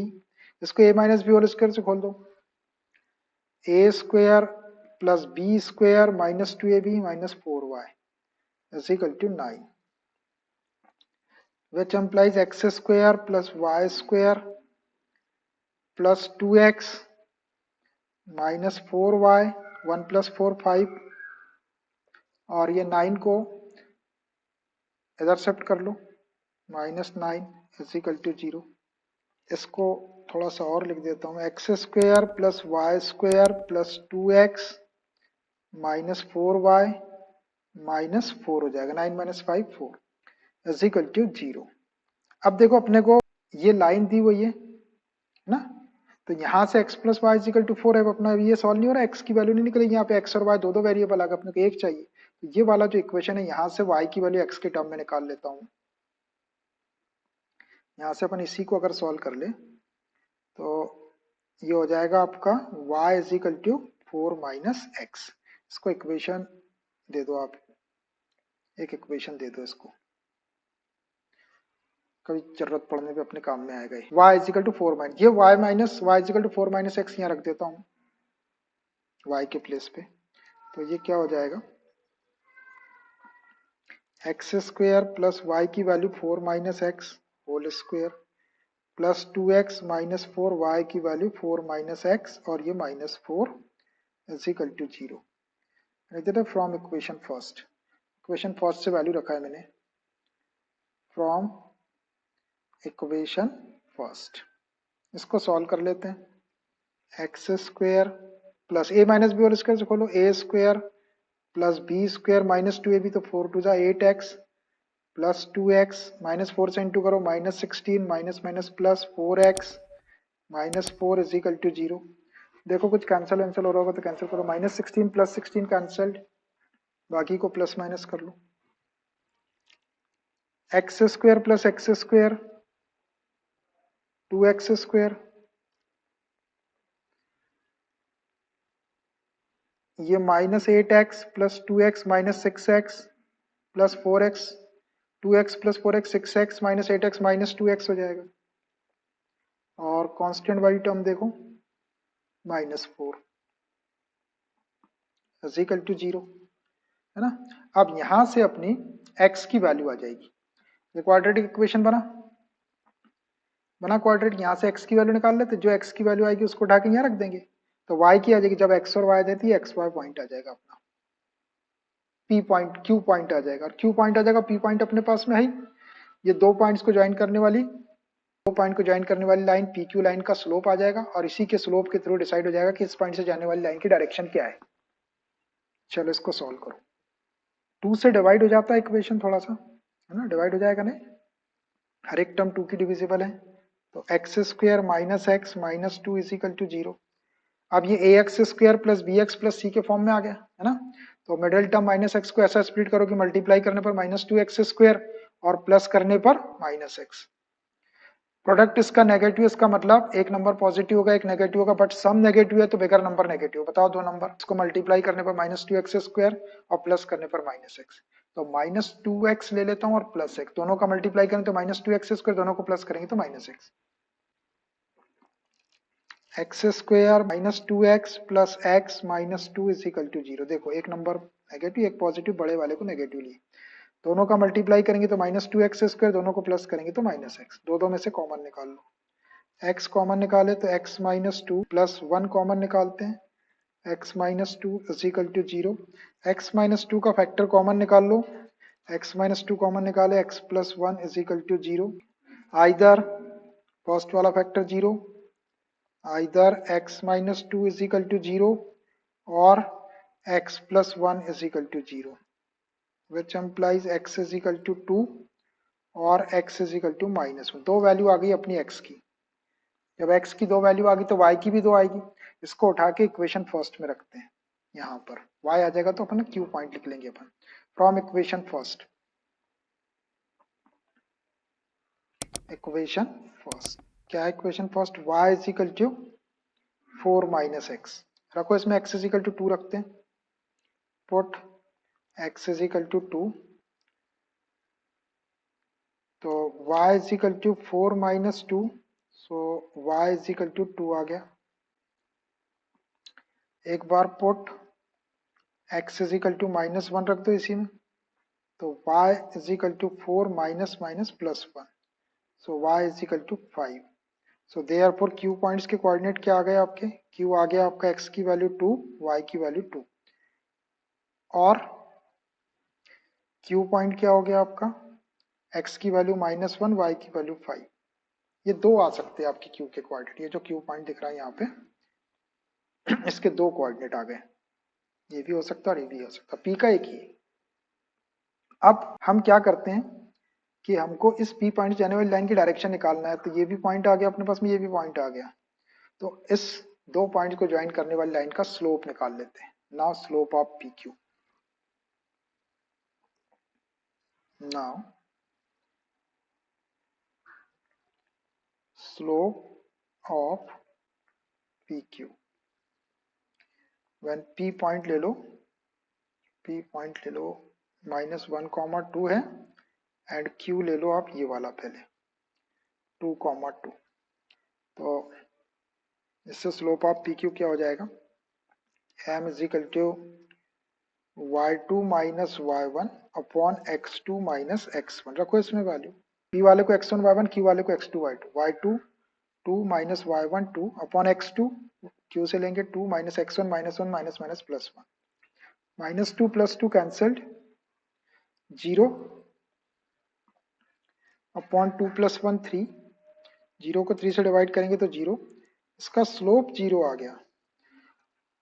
इसको a minus b whole square से खोल दो, a square plus b square minus 2ab minus 4y is equal to 9, which implies x square plus y square plus 2x minus 4y 1 plus 4 5, और ये 9 को इधर शिफ्ट कर लो, -9 इज इक्वल टू 0। इसको थोड़ा सा और लिख देता हूँ, x square plus y square plus 2x minus 4y minus 4 हो जाएगा, 9 माइनस 5 4 इज इक्वल टू 0। अब देखो अपने को ये लाइन दी हुई है ना, तो यहाँ से x plus y is equal to 4 है, अपना ये सॉल्व नहीं हो रहा, x की वैल्यू नहीं निकलेगी, यहाँ पे x और y दो दो वेरिएबल आ गए, अपने को एक चाहिए, तो ये वाला जो इक्वेशन है यहाँ से y की वैल्यू x के टर्म में निकाल लेता हूँ। यहाँ से अपन इसी को अगर सॉल्व कर ले तो ये हो जाएगा आपका y is equal to 4 minus x, इसको इक्वेशन दे दो आप, एक इक्वेशन दे दो इसको, कभी जरूरत पड़ने पे अपने काम में आएगा। y इजिकल टू 4 माइनस, ये y minus y is equal to 4 minus x यहाँ रख देता हूँ y के प्लेस पे, तो ये क्या हो जाएगा, एक्स स्क्वायर प्लस वाई की value 4 minus x whole square plus 2x minus 4 y की वैल्यू 4 माइनस एक्स और ये -4 इज इक्वल टू 0। लिख देते फ्रॉम इक्वेशन फर्स्ट से वैल्यू रखा है मैंने, फ्रॉम इक्वेशन फर्स्ट, इसको सॉल्व कर लेते हैं, x square plus a minus b whole square से खोलो, a square plus b square minus 2ab, तो 4 2 8x प्लस 2x माइनस 4 से इंटू करो -16 minus minus plus 4x minus 4 is equal to 0। देखो कुछ कैंसिल वैंसिल हो रहा होगा तो कैंसिल करो, -16 प्लस 16 कैंसल्ड, बाकी को प्लस माइनस कर लो, x square plus x square 2x square, ये -8x plus 2x minus 6x plus 4x, 2x plus 4x 6x minus 8x minus 2x हो जाएगा, और कांस्टेंट वाली टर्म देखो -4 इज इक्वल टू 0, है ना। अब यहां से अपनी x की वैल्यू आ जाएगी, ये क्वाड्रेटिक इक्वेशन बना, बना क्वाड्रेट, यहाँ से एक्स की वैल्यू निकाल लेते, जो एक्स की वैल्यू आएगी उसको उठा के यहाँ रख देंगे, तो वाई की आ जाएगी, जब एक्स और वाई देती है एक्स वाई पॉइंट आ जाएगा अपना, पी पॉइंट क्यू पॉइंट आ जाएगा, और क्यू पॉइंट आ जाएगा, पी पॉइंट अपने पास में है ही। ये दो पॉइंट्स को ज्वाइन करने वाली, दो पॉइंट को ज्वाइन करने वाली लाइन पी क्यू लाइन का स्लोप आ जाएगा, और इसी के स्लोप के थ्रू डिसाइड हो जाएगा कि इस पॉइंट से जाने वाली लाइन की डायरेक्शन क्या है। चलो इसको सॉल्व करो। 2 से डिवाइड हो जाता है इक्वेशन थोड़ा सा, है ना, डिवाइड हो जाएगा नहीं, हर एक टर्म 2 की डिविजिबल है, तो x square minus two is equal to 0। अब ये a x square plus b x plus c के फॉर्म में आ गया, है ना, तो मिडिल टर्म माइनस एक्स को ऐसा स्प्लिट करो कि मल्टीप्लाई करने पर माइनस टू एक्स स्क्वायर और प्लस करने पर माइनस एक्स। प्रोडक्ट इसका नेगेटिव, इसका मतलब एक नंबर पॉजिटिव होगा एक नेगेटिव होगा, बट सम नेगेटिव है तो बिगर नंबर नेगेटिव। बताओ दो नंबर, इसको मल्टीप्लाई करने पर माइनस टू एक्स स्क्वायर और प्लस करने पर माइनस एक्स, तो माइनस टू एक्स ले लेता हूँ और प्लस एक्स, दोनों का मल्टीप्लाई करें तो माइनस टू एक्स स्क्वायर, दोनों को प्लस करेंगे तो minus x, x square minus two x plus x minus two is equal to 0। देखो एक नंबर नेगेटिव एक पॉजिटिव, बड़े वाले को नेगेटिव लिए, दोनों का मल्टीप्लाई करेंगे तो माइनस टू एक्स स्क्वायर, दोनों को प्लस करेंगे तो माइनस एक्स, दो दो में से कॉमन निकाल लो, x कॉमन निकाले तो x minus two plus one common निकालते हैं, x minus two is equal to 0, x minus two का फैक्टर कॉमन निकाल लो, x माइनस टू कॉमन निकाले x plus one is equal to 0, either first वाला factor 0, either x minus two is equal to 0 और x plus one is equal to 0, which implies x is equal to 2 और x is equal to minus one. दो वैल्यू आ गई अपनी x की, जब x की दो वैल्यू आ गई तो y की भी दो आएगी, इसको उठा के इक्वेशन फर्स्ट में रखते हैं, यहाँ पर y आ जाएगा तो अपन q पॉइंट लिख लेंगे अपन, from equation first, equation first क्या है, equation first y is equal to 4 minus x, रखो इसमें x इज इक्वल टू 2 रखते हैं, put x is equal to 2, तो y is equal to 4 minus 2, so y is equal to 2 आ गया, एक बार put x is equal to minus 1 रख दो इसी में, तो y is equal to 4 minus minus plus 1, so y is equal to 5, so therefore q points के कोऑर्डिनेट क्या आ गए आपके, q आ गया आपका x की वैल्यू 2, y की वैल्यू 2, और q पॉइंट क्या हो गया आपका, x की वैल्यू माइनस 1 y की वैल्यू 5, ये दो आ सकते हैं आपके q के कोऑर्डिनेट, ये जो q पॉइंट दिख रहा है यहाँ पे इसके दो कोऑर्डिनेट आ गए, ये भी हो सकता है और ये भी हो सकता है, p का एक ही है। अब हम क्या करते हैं कि हमको इस P पॉइंट जाने वाली लाइन की डायरेक्शन निकालना है, तो ये भी पॉइंट आ गया अपने पास में, ये भी पॉइंट आ गया, तो इस दो पॉइंट को ज्वाइन करने वाली लाइन का स्लोप निकाल लेते हैं। Now slope of PQ, now slope of PQ, when P point ले लो, P पॉइंट ले लो माइनस 1,2 है, एंड Q ले लो आप ये वाला पहले 2,2, तो इससे स्लोप ऑफ PQ क्या हो जाएगा, m is equal to y2 minus y1 upon x2 minus x1, रखो इसमें वैल्यू, p वाले को x1 y1, q वाले को x2 y2, y2 2 minus y1 2 upon x2, q से लेंगे 2 minus x1 minus 1 minus minus plus 1, minus 2 plus 2 cancelled, 0 upon 2 plus 1 3, 0 को 3 से डिवाइड करेंगे तो 0, इसका स्लोप 0 आ गया,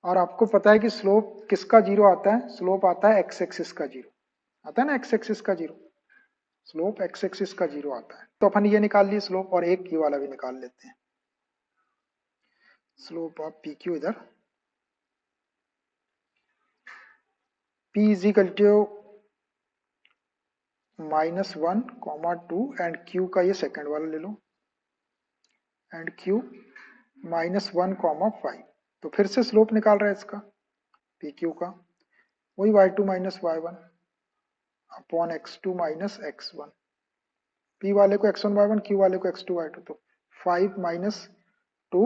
और आपको पता है कि स्लोप किसका 0 आता है, स्लोप आता है x एक्सिस का 0, आता है ना x एक्सिस का 0, स्लोप x एक्सिस का 0 आता है, तो अपन ये निकाल लिए स्लोप, और एक ये वाला भी निकाल लेते हैं, स्लोप ऑफ PQ इधर P is equal to minus 1,2 and Q का ये सेकंड वाला ले लो, एंड Q माइनस 1,5, तो फिर से स्लोप निकाल रहा है इसका PQ का, वही y2 minus y1 upon x2 minus x1, P वाले को x1 y1, Q वाले को x2 y2, तो 5 माइनस 2,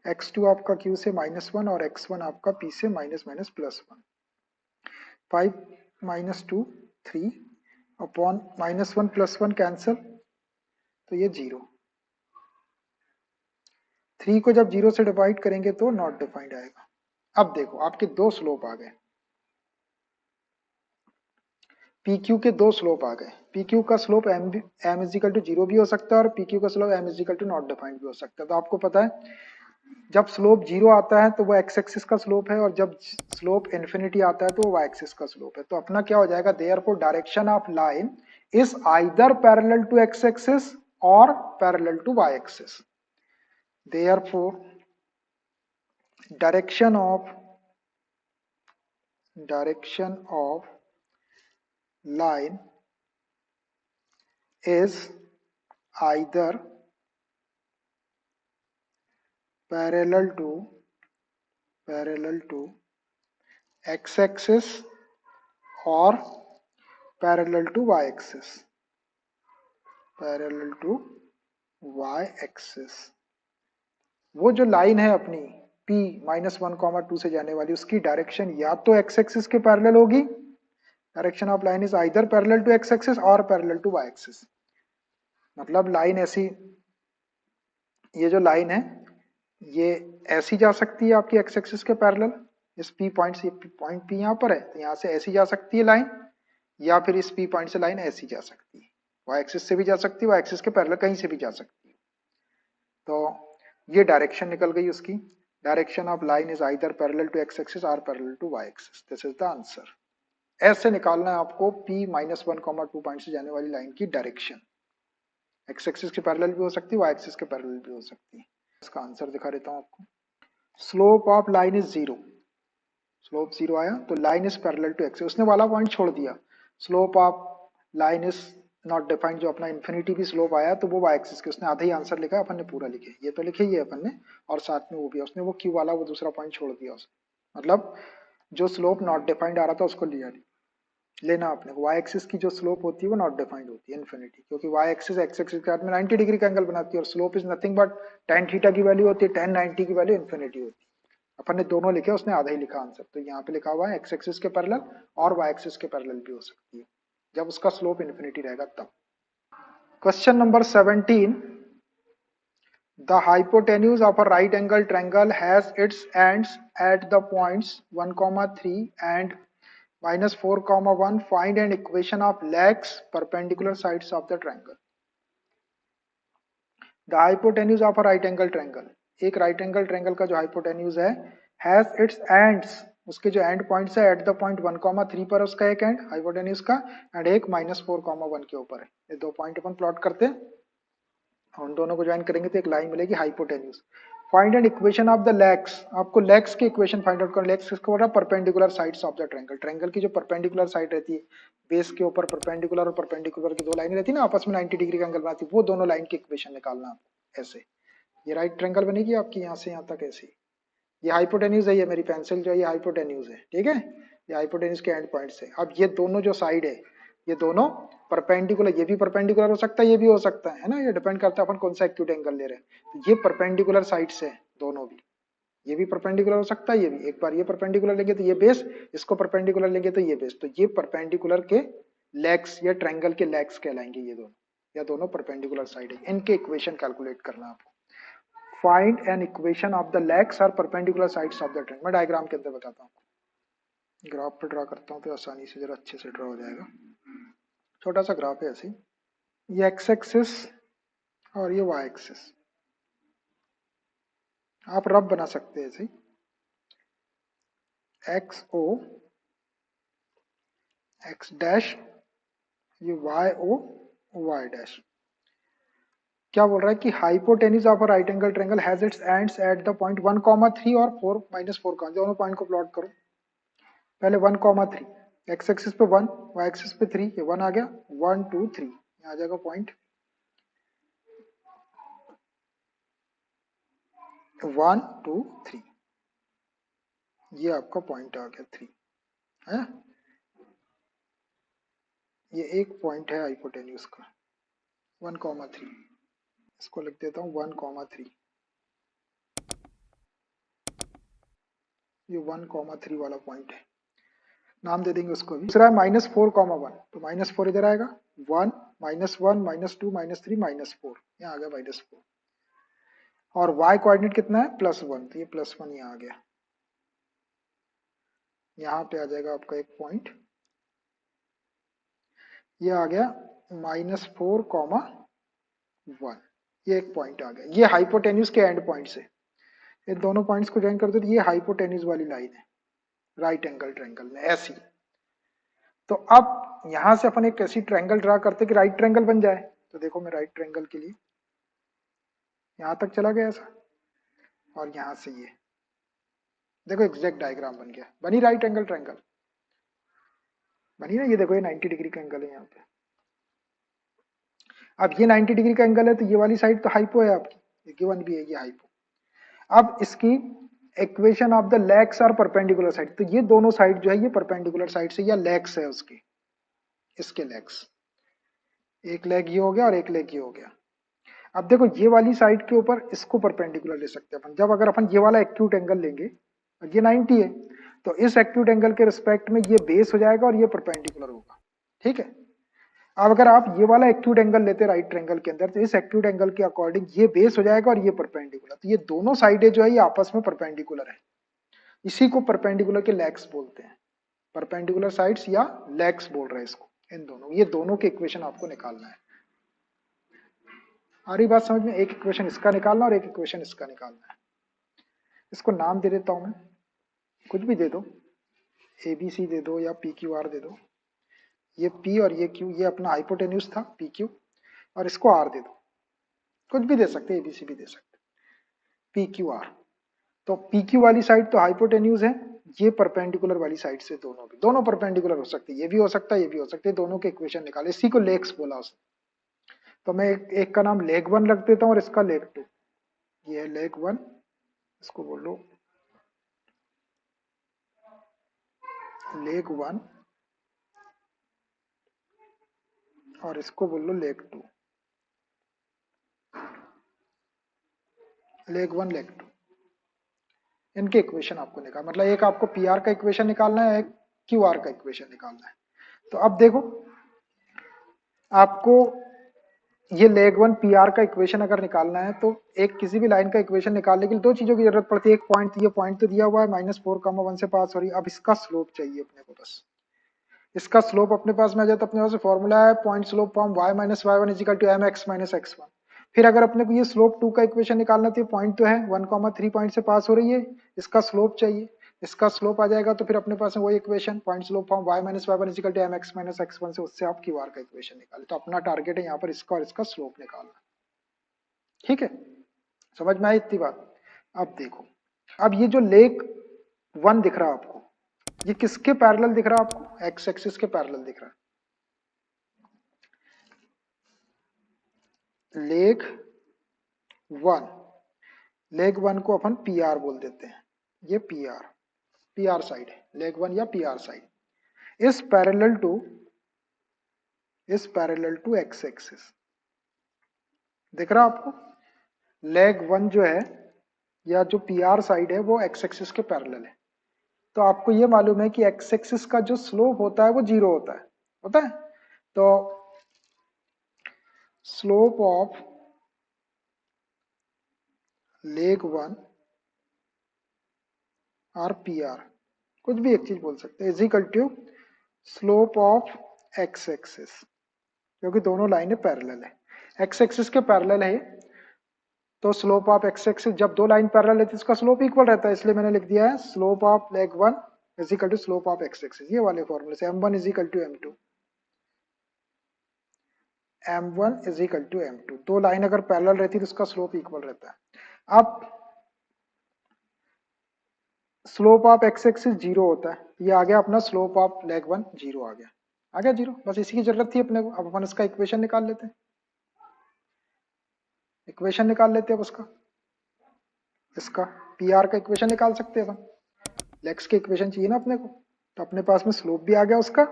x2 आपका Q से माइनस 1 और x1 आपका P से minus minus plus 1, 5 minus 2 3 upon minus 1 plus 1 cancel, तो ये 0, 3 को जब 0 से डिवाइड करेंगे तो नॉट डिफाइंड आएगा। अब देखो आपके दो स्लोप आ गए, पी क्यू के दो स्लोप आ गए। पी क्यू का स्लोप एम इजिकल टू 0 भी हो सकता है और पी क्यू का slope m is equal to not defined भी हो सकता है। तो आपको पता है जब स्लोप 0 आता है तो वो एक्स एक्सिस का स्लोप है, और जब स्लोप इन्फिनिटी आता है तो वो वाई एक्सिस का स्लोप है। तो अपना क्या हो जाएगा, therefore direction of line is either parallel to x axis और parallel to y axis. Therefore direction of line is either parallel to x-axis or parallel to y-axis, वो जो लाइन है अपनी p -1, 2 से जाने वाली, उसकी डायरेक्शन या तो x एक्सिस के पैरेलल होगी, direction of line is either parallel to x axis और पैरेलल टू y एक्सिस। मतलब लाइन ऐसी, ये जो लाइन है ये ऐसी जा सकती है आपकी एक्स एक्सिस के पैरेलल, इस पी पॉइंट से, पॉइंट पी यहाँ पर है तो यहाँ से ऐसी जा सकती है लाइन, या फिर इस पी पॉइंट से लाइन ऐसी जा सकती है, वाई एक्सिस से भी जा सकती है, वाई एक्सिस के पैरेलल कहीं से भी जा सकती है। तो ये डायरेक्शन निकल गई उसकी, direction of line is either parallel to x axis और parallel to y axis. This is the answer. ऐसे निकालना है आपको p -1, 2 पॉइंट से जाने वाली लाइन की डायरेक्शन, एक्स एक्सिस के पैरेलल भी हो सकती है, वाई एक्सिस के पैरेलल भी हो सकती है। इसका आंसर दिखा देता हूँ आपको। Slope of line is 0, slope 0 आया तो line is parallel to x, उसने वाला पॉइंट छोड़ दिया। Slope of line is not defined, जो अपना इन्फिनिटी भी स्लोप आया तो वो वाई एक्सिस के, उसने आधा ही आंसर लिखा, अपन ने पूरा लिखे, ये तो लिखे ही है अपन ने, और साथ में वो भी उसने वो क्यू वाला वो दूसरा पॉइंट छोड़ दिया उसने, मतलब जो स्लोप नॉट डिफाइंड आ रहा था उसको लिया नहीं। लेना आपने वाई एक्सिस की जो स्लोप होती है वो नॉट डिफाइंड होती है, इन्फिनिटी, क्योंकि वाई एक्सिस एक्स एक्सिस के साथ में 90 डिग्री का एंगल बनाती है, और slope is nothing but tan theta की वैल्यू होती है, tan 90 की वैल्यू इन्फिनिटी होती है। अपन ने दोनों लिखे, उसने आधा ही लिखा आंसर, तो यहाँ पे लिखा हुआ है एक्स एक्सिस के पैरेलल और वाई एक्सिस के पैरेलल भी हो सकती है, जब उसका स्लोप इन्फिनिटी रहेगा तब। Question number 17, the hypotenuse of a right angle triangle has its ends at the points 1,3 and -4,1. Find an equation of legs perpendicular sides of the triangle. The hypotenuse of a right angle triangle, एक right angle triangle का जो hypotenuse है, has its ends, उसके जो end points है at the point 1,3 पर उसका एक end hypotenuse का, and एक -4,1 के ऊपर है। ये दो पॉइंट अपन प्लॉट करते हैं, उन दोनों को ज्वाइन करेंगे तो एक लाइन मिलेगी hypotenuse. Find an equation of the legs, आपको लेग्स की इक्वेशन फाइंड आउट करना। लेग्स किसको बोल रहा है, perpendicular sides of the triangle, triangle की जो परपेंडिकुलर साइड रहती है, बेस के ऊपर परपेंडिकुलर और परपेंडिकुलर की दो लाइन रहती है ना, आपस में 90 डिग्री का एंगल बनाती है, वो दोनों लाइन की इक्वेशन निकालना आपको। ऐसे ये राइट ट्रायंगल बनेगी आपकी यहाँ से यहाँ तक ऐसे, ये हाइपोटेन्यूज है, ये मेरी पेंसिल जो है ये हाइपोटेन्यूज है, ठीक है, ये हाइपोटेन्यूज के एंड पॉइंट से। अब ये दोनों जो साइड है ये दोनों परपेंडिकुलर, ये भी परपेंडिकुलर हो सकता है, ये भी हो सकता है ना, ये डिपेंड करता है अपन कौन सा एक्यूट एंगल ले रहे हैं। तो ये परपेंडिकुलर साइड से दोनों भी, ये भी परपेंडिकुलर हो सकता है, ये भी, एक बार ये परपेंडिकुलर लेंगे तो ये बेस, इसको परपेंडिकुलर लेंगे तो ये बेस, तो ये परपेंडिकुलर के लेग्स या ट्रायंगल के लेग्स कहलाएंगे ये दोनों, या दोनों परपेंडिकुलर साइड है, इनके इक्वेशन कैलकुलेट करना आपको। Find an equation of the legs और perpendicular sides of the triangle. मैं डायग्राम के अंदर बताता हूँ, ग्राफ पे ड्रा करता हूँ तो आसानी से जरा अच्छे से ड्रा हो जाएगा। छोटा सा ग्राफ है ऐसे, ये एक्स एक्सिस और ये वाई एक्सिस, आप रफ बना सकते हैं ऐसे, एक्स ओ एक्स डैश, ये वाई ओ वाई डैश। क्या बोल रहा है कि hypotenuse of a right angle triangle has its ends at the point 1,3 और 4 -4 का, दोनों पॉइंट को प्लॉट करो। पहले 1,3, एक्स एक्सिस पे 1, वाई एक्सिस पे 3, ये 1 आ गया, 1 2 3 आ जाएगा पॉइंट 1 2 3, ये आपका पॉइंट आ गया 3 है, ये एक पॉइंट है हाइपोटेन्यूज का 1,3, इसको लिख देता हूँ 1,3, ये 1,3 वाला पॉइंट है, नाम दे देंगे उसको भी। दूसरा है -4,1, तो -4 इधर आएगा, 1 -1 -2 -3 -4, यहाँ आ गया -4। और y कोऑर्डिनेट कितना है +1, तो ये +1 यहाँ आ गया, यहाँ पे आ जाएगा आपका एक पॉइंट, ये आ गया -4,1, ये एक पॉइंट आ गया। ये हाइपोटेन्यूज के एंड पॉइंट से ये दोनों पॉइंट्स को ज्वाइन कर दो तो ये हाइपोटेन्यूज वाली लाइन है राइट एंगल ट्रायंगल में ऐसी। तो अब यहां से अपन एक ऐसी ट्रायंगल ड्रा करते कि राइट ट्रायंगल बन जाए। तो देखो मैं राइट ट्रायंगल के लिए यहां तक चला गया ऐसा, और यहां से ये देखो एग्जैक्ट डायग्राम बन गया, बनी राइट एंगल ट्रायंगल, बनी ना। ये देखो ये 90 डिग्री का एंगल है यहाँ पे। अब ये 90 डिग्री का एंगल है तो ये वाली साइड तो हाइपो है आपकी, ये गिवन भी है ये हाइपो। अब इसकी equation of the legs are perpendicular side, तो ये दोनों साइड जो है ये परपेंडिकुलर साइड से या लेग्स है उसके, इसके लेग्स, एक लेग ये हो गया और एक लेग ये हो गया। अब देखो ये वाली साइड के ऊपर इसको परपेंडिकुलर ले सकते हैं अपन, जब अगर अपन ये वाला एक्यूट एंगल लेंगे और ये 90 है तो इस एक्यूट एंगल के रिस्पेक्ट में ये बेस हो जाएगा और ये परपेंडिकुलर होगा, ठीक है। अब अगर आप ये वाला एक्यूट एंगल लेते राइट ट्रायंगल के अंदर तो इस एक्यूट एंगल के अकॉर्डिंग ये बेस हो जाएगा और ये परपेंडिकुलर, तो ये दोनों साइडें जो है ये आपस में परपेंडिकुलर है, इसी को परपेंडिकुलर के लेग्स बोलते हैं, परपेंडिकुलर साइड्स या लेग्स बोल रहे हैं इसको, इन दोनों, ये दोनों के इक्वेशन आपको निकालना है। आ रही बात समझ में, एक इक्वेशन इसका निकालना और एक इक्वेशन इसका निकालना है। इसको नाम दे देता हूं मैं, कुछ भी दे दो, ए बी सी दे दो या पी क्यू आर दे दो, ये पी और ये क्यू, ये अपना हाइपोटेन्यूज था पी क्यू, और इसको आर दे दो, कुछ भी दे सकते, ए बी सी भी दे सकते, पी क्यू आर। तो पी क्यू वाली साइड तो हाइपोटेन्यूज है, ये परपेंडिकुलर वाली साइड से दोनों भी, दोनों परपेंडिकुलर हो सकते हैं, ये भी हो सकता है ये भी हो सकते हैं, दोनों के इक्वेशन निकाले, इसी को लेग्स बोला उसने। तो मैं एक का नाम लेग 1 रख देता हूँ और इसका लेग 2, ये है लेग 1, इसको बोलो लेग 1 और इसको बोल लो लेग 2, लेग 1 लेग 2, इनके इक्वेशन आपको निकाल, मतलब एक आपको पी आर का इक्वेशन निकालना है, एक क्यू आर का इक्वेशन निकालना है। तो अब देखो आपको ये लेग 1 पी आर का इक्वेशन अगर निकालना है तो एक किसी भी लाइन का इक्वेशन निकालने के लिए दो चीजों की जरूरत पड़ती है, एक पॉइंट, ये पॉइंट तो दिया हुआ है -4,1 से पास हो रही है, अब इसका स्लोप चाहिए अपने को, बस इसका स्लोप अपने पास में आ जाए तो अपने पास फॉर्मूला है point slope form y minus y one is equal to m x minus x one. फिर अगर अपने को ये स्लोप 2 का इक्वेशन निकालना तो ये पॉइंट तो है 1,3 पॉइंट से पास हो रही है, इसका स्लोप चाहिए, इसका स्लोप आ जाएगा तो फिर अपने पास में वही equation point slope form y minus y one is equal to m x minus x one से उससे आप क्यू आर का इक्वेशन निकाले। तो अपना टारगेट है यहाँ पर इसका और इसका स्लोप निकालना, ठीक है, समझ में आई इतनी बात। अब देखो, अब ये जो लेग 1 दिख रहा है आपको, ये किसके पैरेलल दिख रहा है आपको, एक्स एक्सिस के पैरेलल दिख रहा है। लेग 1, लेग 1 को अपन पी आर बोल देते हैं, ये पी आर साइड है, लेग 1 या पी आर साइड इस पैरेलल टू एक्स एक्सिस, दिख रहा आपको। लेग 1 जो है या जो पी आर साइड है वो एक्स एक्सिस के पैरेलल है, तो आपको ये मालूम है कि एक्स एक्सिस का जो स्लोप होता है वो 0 होता है। तो slope of leg 1 or P R, कुछ भी एक चीज बोल सकते हैं, is equal to slope of x axis, क्योंकि दोनों लाइनें पैरेलल है, एक्स एक्सिस के पैरेलल है, तो स्लोप ऑफ एक्स एक्सिस, जब दो लाइन पैरेलल है तो इसका स्लोप इक्वल रहता है, इसलिए मैंने लिख दिया है slope of leg 1 is equal to slope of x axis, ये वाले फॉर्मूले से m1 is equal to m2, m1 is equal to m2, दो लाइन अगर पैरेलल रहती है तो उसका स्लोप इक्वल रहता है। अब स्लोप ऑफ एक्स एक्सिस 0 होता है, ये आ गया अपना स्लोप ऑफ लेग 1 0 आ गया 0, बस इसी की जरूरत थी अपने को। अब अपन इसका इक्वेशन निकाल लेते हैं, इक्वेशन निकाल लेते हैं अब उसका, इसका पी आर का इक्वेशन निकाल सकते हैं अपन, लेग्स के इक्वेशन चाहिए ना अपने को, तो अपने पास में स्लोप भी आ गया उसका,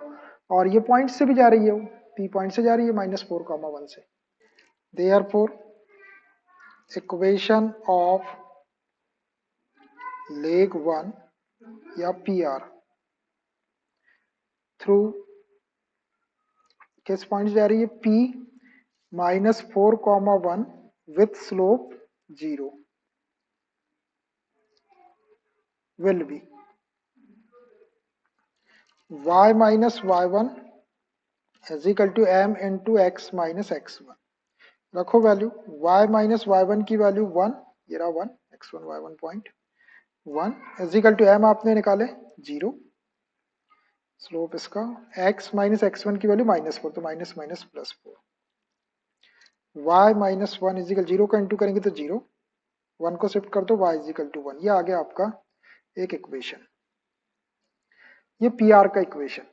और ये पॉइंट से भी जा रही है, वो पी पॉइंट से जा रही है -4,1 से, देयरफॉर इक्वेशन ऑफ लेग 1 या पी आर थ्रू किस पॉइंट जा रही है, P -4,1 with slope 0, will be y minus y1 is equal to m into x minus x1. रखो वैल्यू y माइनस y1 की वैल्यू 1, ये रहा 1, x1 y1 point 1 is equal to m आपने निकाले 0, स्लोप इसका x माइनस x1 की वैल्यू -4, तो minus minus plus 4, y minus 1 is equal 0 का इंटू करेंगे तो 0, 1 को शिफ्ट कर दो y इज इक्वल टू 1। ये आ गया आपका एक इक्वेशन, ये पी आर का इक्वेशन,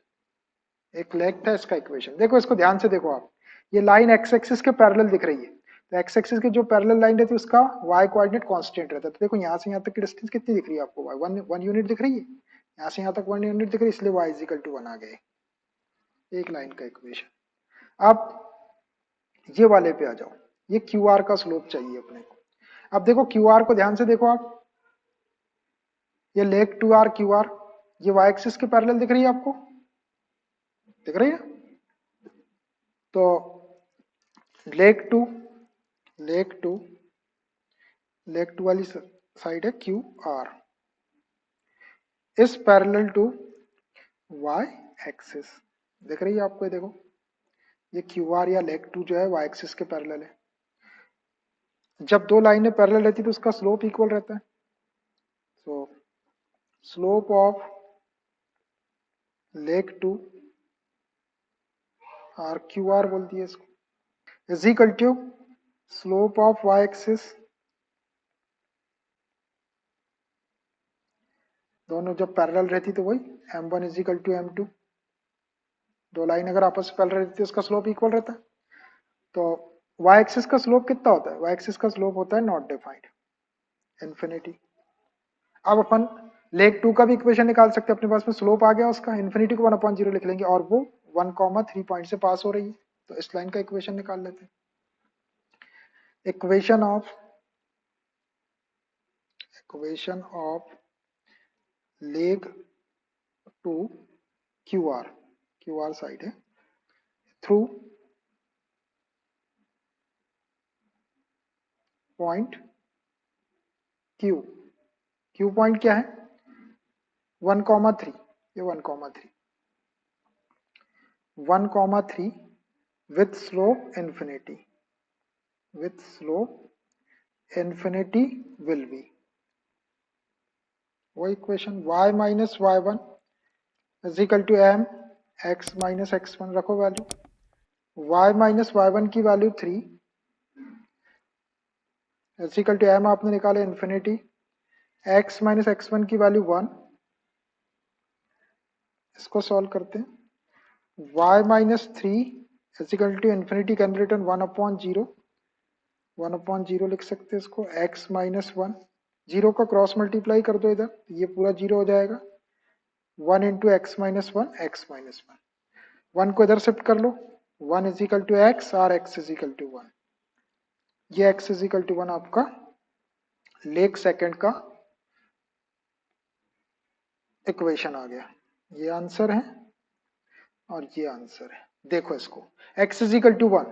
एक लेग था इसका इक्वेशन। देखो इसको ध्यान से देखो आप, ये लाइन एक्स एक्सिस के पैरेलल दिख रही है, तो एक्स एक्सिस की जो पैरेलल लाइन रहती है उसका वाई कोऑर्डिनेट कांस्टेंट रहता है। तो देखो यहाँ से यहाँ तक की डिस्टेंस कितनी दिख रही है आपको, वाई वन यूनिट दिख रही है, यहाँ से यहाँ तक 1 यूनिट दिख रही है, इसलिए वाई इज इक्वल टू 1 आ गए, एक लाइन का इक्वेशन। अब ये वाले पे आ जाओ, ये क्यू आर का स्लोप चाहिए अपने को। अब देखो क्यू आर को ध्यान से देखो आप, ये leg two or Q R, ये वाई एक्सिस के पैरेलल दिख रही है आपको, दिख रही है। तो लेग टू वाली साइड है क्यू आर, इस पैरेलल टू वाई एक्सिस, दिख रही है आपको, ये देखो ये क्यू आर या लेग टू जो है वाई एक्सिस के पैरेलल है। जब दो लाइनें पैरेलल रहती है तो उसका स्लोप इक्वल रहता है, so slope of leg two or Q R बोलती है इसको, is equal to slope of y axis, दोनों जब पैरेलल रहती तो वही m1 is equal to m2, दो लाइन अगर आपस में पैरेलल रहती है उसका स्लोप इक्वल रहता है। तो y एक्सिस का स्लोप कितना होता है, y एक्सिस का स्लोप होता है नॉट डिफाइंड, इन्फिनिटी। अब अपन लेग टू का भी इक्वेशन निकाल सकते हैं, अपने पास में स्लोप आ गया उसका, इन्फिनिटी को 1/0 लिख लेंगे, और वो 1,3 पॉइंट से पास हो रही है, तो इस लाइन का इक्वेशन निकाल लेते हैं। Equation of leg to Q R side है थ्रू पॉइंट क्यू पॉइंट क्या है 1,3, ये 1,3 with slope infinity will be, वो equation y minus y1 is equal to m x minus x1, रखो वैल्यू y माइनस y1 की value 3 is equal to m आपने निकाले इन्फिनिटी, x माइनस x1 की वैल्यू 1, इसको सॉल्व करते हैं, y minus 3 is equal to infinity can be written 1/0 लिख सकते हैं इसको, x माइनस 1, 0 का क्रॉस मल्टीप्लाई कर दो इधर, ये पूरा 0 हो जाएगा, 1 इंटू एक्स माइनस 1 को इधर शिफ्ट कर लो, 1 इज इक्वल टू एक्स और x इज इक्वल टू 1, ये x इज इक्वल टू 1 आपका लेग सेकंड का इक्वेशन आ गया। ये आंसर है और ये आंसर है। देखो इसको x इज इक्वल टू 1,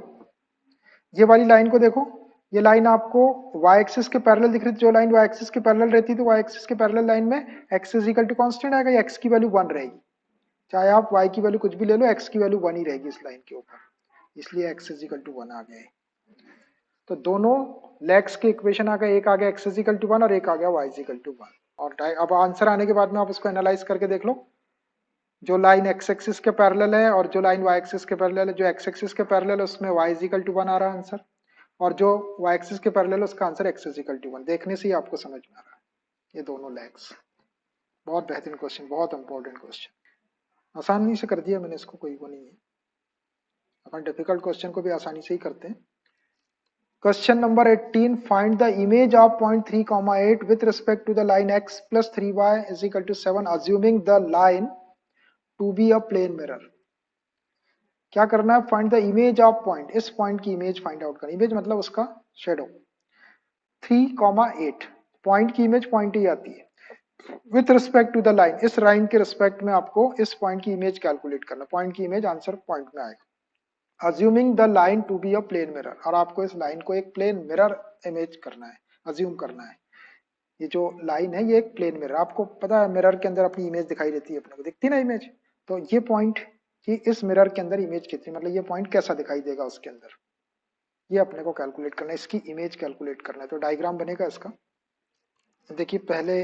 ये वाली लाइन को देखो, ये लाइन आपको y एक्सिस के पैरेलल दिख रही थी, जो लाइन y एक्सिस के पैरेलल रहती है तो y एक्सिस के पैरेलल लाइन में x is equal to constant आएगा, x की वैल्यू 1 रहेगी, चाहे आप y की वैल्यू कुछ भी ले लो, x की वैल्यू 1 ही रहेगी इस लाइन के ऊपर, इसलिए x इज इक्वल टू 1 आ गया। तो दोनों लेग्स के इक्वेशन आ गए, एक आ गया x इज इक्वल टू 1 और एक आ गया y इज इक्वल टू 1। और अब आंसर आने के बाद में आप उसको एनालाइज करके देख लो, जो लाइन x एक्सिस के पैरेलल है और जो लाइन y एक्सिस के पैरेलल है, जो x एक्सिस के पैरेलल है उसमें y इज इक्वल टू 1 आ रहा है आंसर, और जो y एक्सिस के पैरेलल है उसका answer x is equal to 1। देखने से ही आपको समझ में आ रहा है, ये दोनों लेग्स। बहुत बेहतरीन क्वेश्चन, बहुत इंपॉर्टेंट क्वेश्चन, आसानी से कर दिया मैंने इसको, कोई वो नहीं है, अपन डिफिकल्ट क्वेश्चन को भी आसानी से ही करते हैं। Question number 18, find the image of point 3,8 with respect to the line x plus 3y is equal to 7 assuming the line to be a plane mirror. क्या करना है, find the image of point, इस पॉइंट की इमेज फाइंड आउट करना, इमेज मतलब उसका शेडो, 3,8 पॉइंट की इमेज पॉइंट ही आती है, with respect to the line, इस लाइन के रिस्पेक्ट में आपको इस पॉइंट की इमेज कैलकुलेट करना, पॉइंट की इमेज आंसर पॉइंट में आएगा। Assuming the line to be a plane mirror, और आपको इस लाइन को एक प्लेन मिरर इमेज करना है, अज्यूम करना है, ये जो लाइन है ये एक प्लेन मिरर, आपको पता है मिरर के अंदर अपनी इमेज दिखाई देती है, अपने को दिखती है ना इमेज। तो ये पॉइंट कि इस मिरर के अंदर इमेज कितनी, मतलब ये पॉइंट कैसा दिखाई देगा उसके अंदर, ये अपने को कैलकुलेट करना है, इसकी इमेज कैलकुलेट करना है। तो डायग्राम बनेगा इसका। देखिए पहले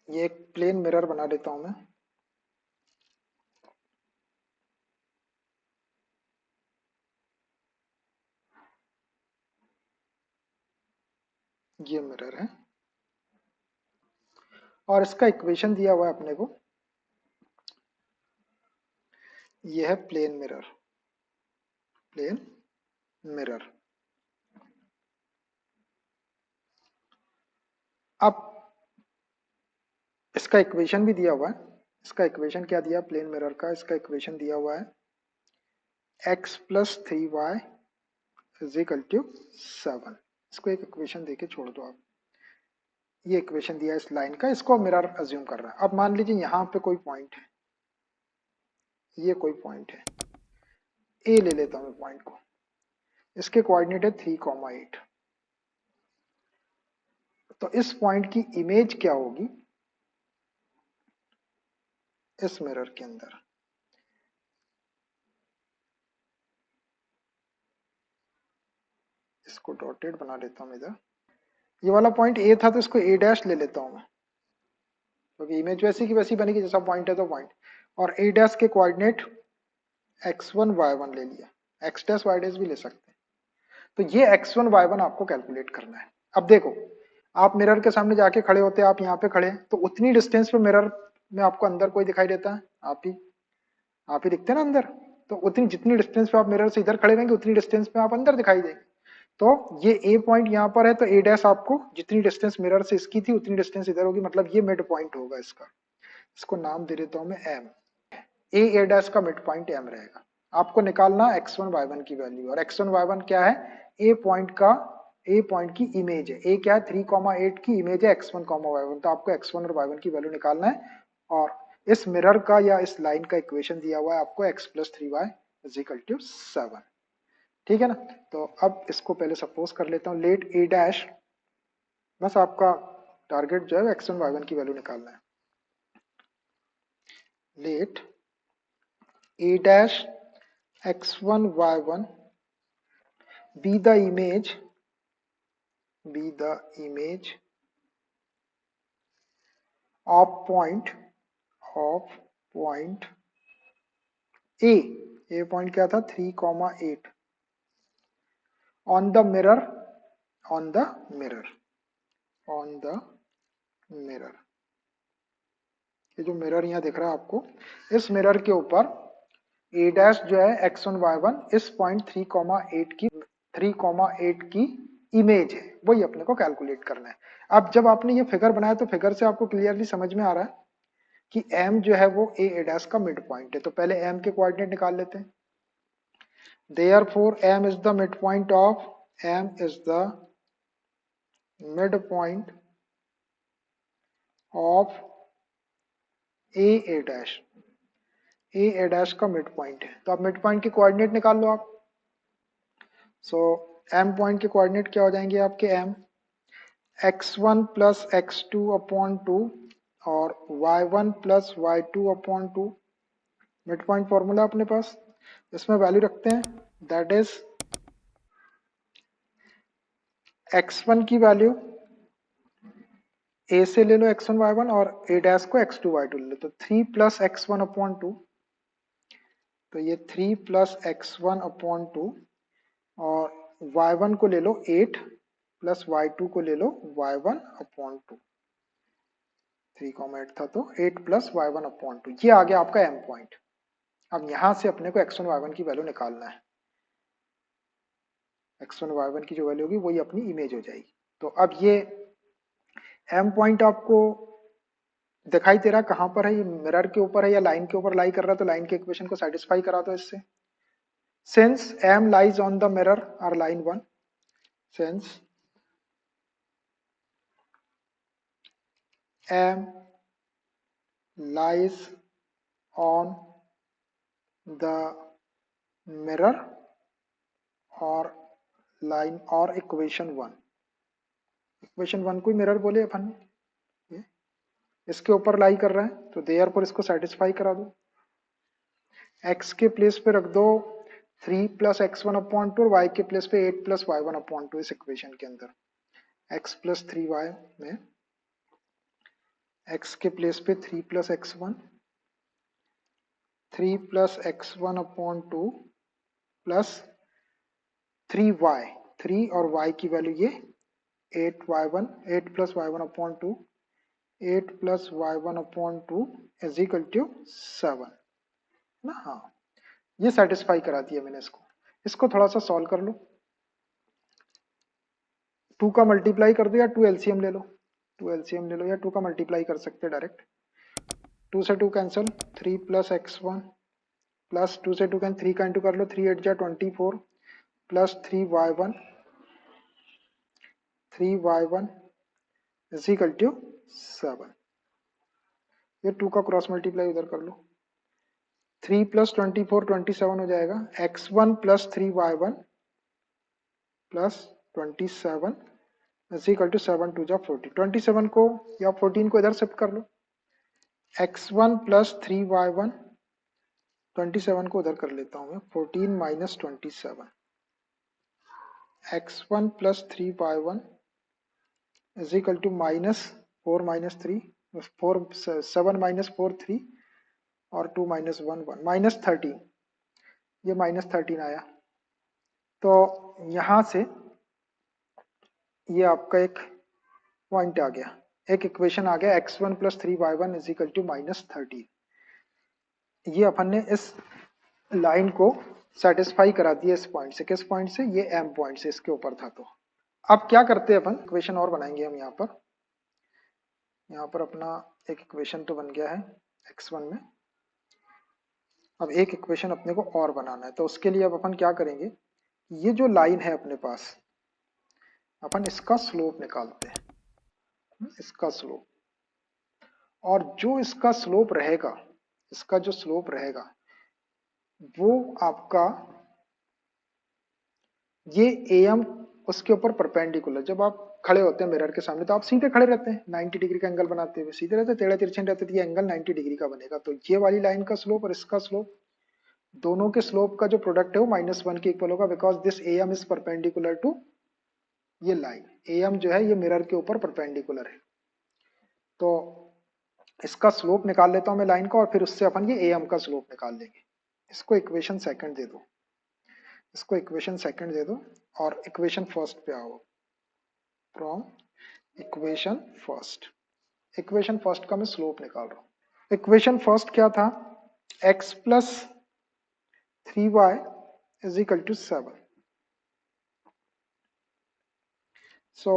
ये एक प्लेन मिरर बना लेता हूं मैं। ये मिरर है और इसका इक्वेशन दिया हुआ है अपने को, ये है प्लेन मिरर, प्लेन मिरर। अब इसका इक्वेशन भी दिया हुआ है, इसका इक्वेशन क्या दिया प्लेन मिरर का, इसका इक्वेशन दिया हुआ है x plus 3y is equal to 7। इसको एक इक्वेशन देके छोड़ दो आप, ये इक्वेशन दिया है इस लाइन का, इसको मिरर अज्यूम कर रहा है। अब मान लीजिए यहाँ पे कोई पॉइंट है, ये कोई पॉइंट है, ए ले लेता हूँ मैं पॉइंट को, इसके कोऑर्डिनेट है 3,8। तो इस पॉइंट की इमेज क्या होगी इस मिरर के अंदर, इसको डॉटेड बना लेता हूँ इधर। ये वाला पॉइंट ए था तो इसको ए डैश ले लेता हूँ मैं, क्योंकि इमेज वैसी की वैसी बनेगी जैसा पॉइंट है तो पॉइंट। और ए डैश के कोऑर्डिनेट x1 y1 ले लिया, x डैश y डैश भी ले सकते हैं। तो ये x1 y1 आपको कैलकुलेट करना है। अब देखो आप मिरर के सामने जाके खड़े होते हैं, आप यहाँ पे खड़े हैं तो उतनी डिस्टेंस पे मिरर में आपको अंदर कोई दिखाई देता है, आप ही दिखते हैं ना अंदर। तो उतनी जितनी डिस्टेंस पे आप मिरर से इधर खड़े रहेंगे उतनी डिस्टेंस पे आप अंदर दिखाई देंगे। तो ये ए पॉइंट यहाँ पर है तो ए डैश आपको जितनी डिस्टेंस मिरर से इसकी थी उतनी डिस्टेंस इधर होगी, मतलब ये मिड पॉइंट होगा इसका। इसको नाम दे देता हूं मैं एम। ए डैश का मिड पॉइंट एम रहेगा। आपको निकालना x1 y1 की वैल्यू, और x1 y1 क्या है, ए पॉइंट का, ए पॉइंट की इमेज है। ए क्या है 3,8 की इमेज है x1, y1, तो आपको x1 और y1 की वैल्यू निकालना है। और इस मिरर का या इस लाइन का इक्वेशन दिया हुआ है आपको x plus 3y is equal to 7। ठीक है ना। तो अब इसको पहले सपोज कर लेता हूँ, लेट ए डैश, बस आपका टारगेट जो है x1 y1 की वैल्यू निकालना है। Let a dash x1 y1 be the image, be the image of point, of point a, a point क्या था 3,8 on the mirror, on the mirror, on the mirror। ये जो मिरर यहाँ दिख रहा है आपको, इस मिरर के ऊपर ए डैश जो है x1 y1 इस पॉइंट 3,8 की इमेज है, वही अपने को कैलकुलेट करना है। अब जब आपने ये फिगर बनाया तो फिगर से आपको क्लियरली समझ में आ रहा है कि m जो है वो ए डैश का मिड पॉइंट है। तो पहले m के कोऑर्डिनेट निकाल लेते हैं। Therefore m is the midpoint of, m is the midpoint of A dash, A dash का मिड पॉइंट है। तो अब मिड पॉइंट के कोऑर्डिनेट निकाल लो आप। सो m पॉइंट के कोऑर्डिनेट क्या हो जाएंगे आपके, m x1 plus x2 upon 2 और y1 plus y2 upon 2। Mid point formula अपने पास, इसमें वैल्यू रखते हैं, दैट इज x1 की वैल्यू a से ले लो x1 y1 और a डैश को x2 y2 ले लो, तो 3 प्लस x1 अपॉन 2, तो ये 3 प्लस x1 अपॉन 2 और y1 को ले लो 8 प्लस y2 को ले लो y1 अपॉन 2, 3,8 था तो 8 प्लस y1 अपॉन 2, ये आ गया आपका m पॉइंट। अब यहां से अपने को x1 y1 की वैल्यू निकालना है, x1 y1 की जो वैल्यू होगी वही अपनी इमेज हो जाएगी। तो अब ये m पॉइंट आपको दिखाई दे रहा कहां पर है, ये मिरर के ऊपर है या लाइन के ऊपर लाई कर रहा है, तो लाइन के इक्वेशन को सेटिस्फाई करा दो इससे। Since m lies on the mirror और line 1, since m lies on the mirror or line or equation 1, equation 1 को ही मिरर बोले अपन ने, ये इसके ऊपर लाई कर रहा है, तो देयरफॉर इसको सेटिस्फाई करा दो। x के प्लेस पे रख दो 3 plus x one upon two, और y के प्लेस पे 8 plus y one upon two. इस इक्वेशन के अंदर x प्लस 3y में x के प्लेस पे 3 plus x one, 3 plus x one upon two plus 3y, 3 और y की वैल्यू ये 8y1, 8 plus y one upon two, 8 plus y one upon two is equal to 7 ना। हाँ, ये सेटिस्फाई करा दिया मैंने इसको। इसको थोड़ा सा सॉल्व कर लो, 2 का मल्टीप्लाई कर दो या 2 एलसीएम ले लो, 2 एलसीएम ले लो या 2 का मल्टीप्लाई कर सकते डायरेक्ट। 2 से 2 cancel, 3 plus x one plus 2 से 2 कैंसिल, 3 का इंटू कर लो, 3 8 जा 24 plus 3y1, 3y1 is equal to 7। ये 2 का क्रॉस मल्टीप्लाई उधर कर लो, 3 प्लस 24 27 हो जाएगा, x1 plus 3y1 plus 27 is equal to 7 2 जा 40। 27 को या 14 को इधर शिफ्ट कर लो, x1 प्लस 3y1, 27 को उधर कर लेता हूं मैं, 14 minus 27, x1 plus 3y1 is equal to minus 4 minus 3, 4 7 minus 4 3 और 2 माइनस 1 1, माइनस 13। ये माइनस 13 आया। तो यहां से ये आपका एक पॉइंट आ गया, एक इक्वेशन आ गया, x1 plus 3y1 is equal to minus 13। ये अपन ने इस लाइन को सेटिस्फाई करा दिया इस पॉइंट से। किस पॉइंट से? ये m पॉइंट से, इसके ऊपर था। तो अब क्या करते हैं अपन, इक्वेशन और बनाएंगे हम यहाँ पर अपना एक इक्वेशन तो बन गया है x1 में। अब एक इक्वेशन अपने को और बनाना है, तो उसके लिए अब अपन क्या करेंगे, ये जो लाइन है अपने पास, अपन इसका स्लोप निकालते हैं, इसका स्लोप। और जो इसका स्लोप रहेगा, इसका जो स्लोप रहेगा वो आपका ये am उसके ऊपर परपेंडिकुलर। जब आप खड़े होते हैं मिरर के सामने तो आप सीधे खड़े रहते हैं, 90 डिग्री का एंगल बनाते हुए सीधे रहते, टेढ़े तिरछे रहते, तो ये एंगल 90 डिग्री का बनेगा। तो ये वाली लाइन का स्लोप और इसका स्लोप, दोनों के स्लोप का जो प्रोडक्ट है वो -1 के इक्वल होगा, because this am is perpendicular to ये लाइन। am जो है ये मिरर के ऊपर परपेंडिकुलर है। तो इसका स्लोप निकाल लेता हूं मैं लाइन का, और फिर उससे अपन ये am का स्लोप निकाल लेंगे। इसको इक्वेशन सेकंड दे दो, इसको इक्वेशन सेकंड दे दो, और इक्वेशन फर्स्ट पे आओ। From equation first, equation first का मैं स्लोप निकाल रहा हूं। इक्वेशन फर्स्ट क्या था, x plus 3y is equal to 7। So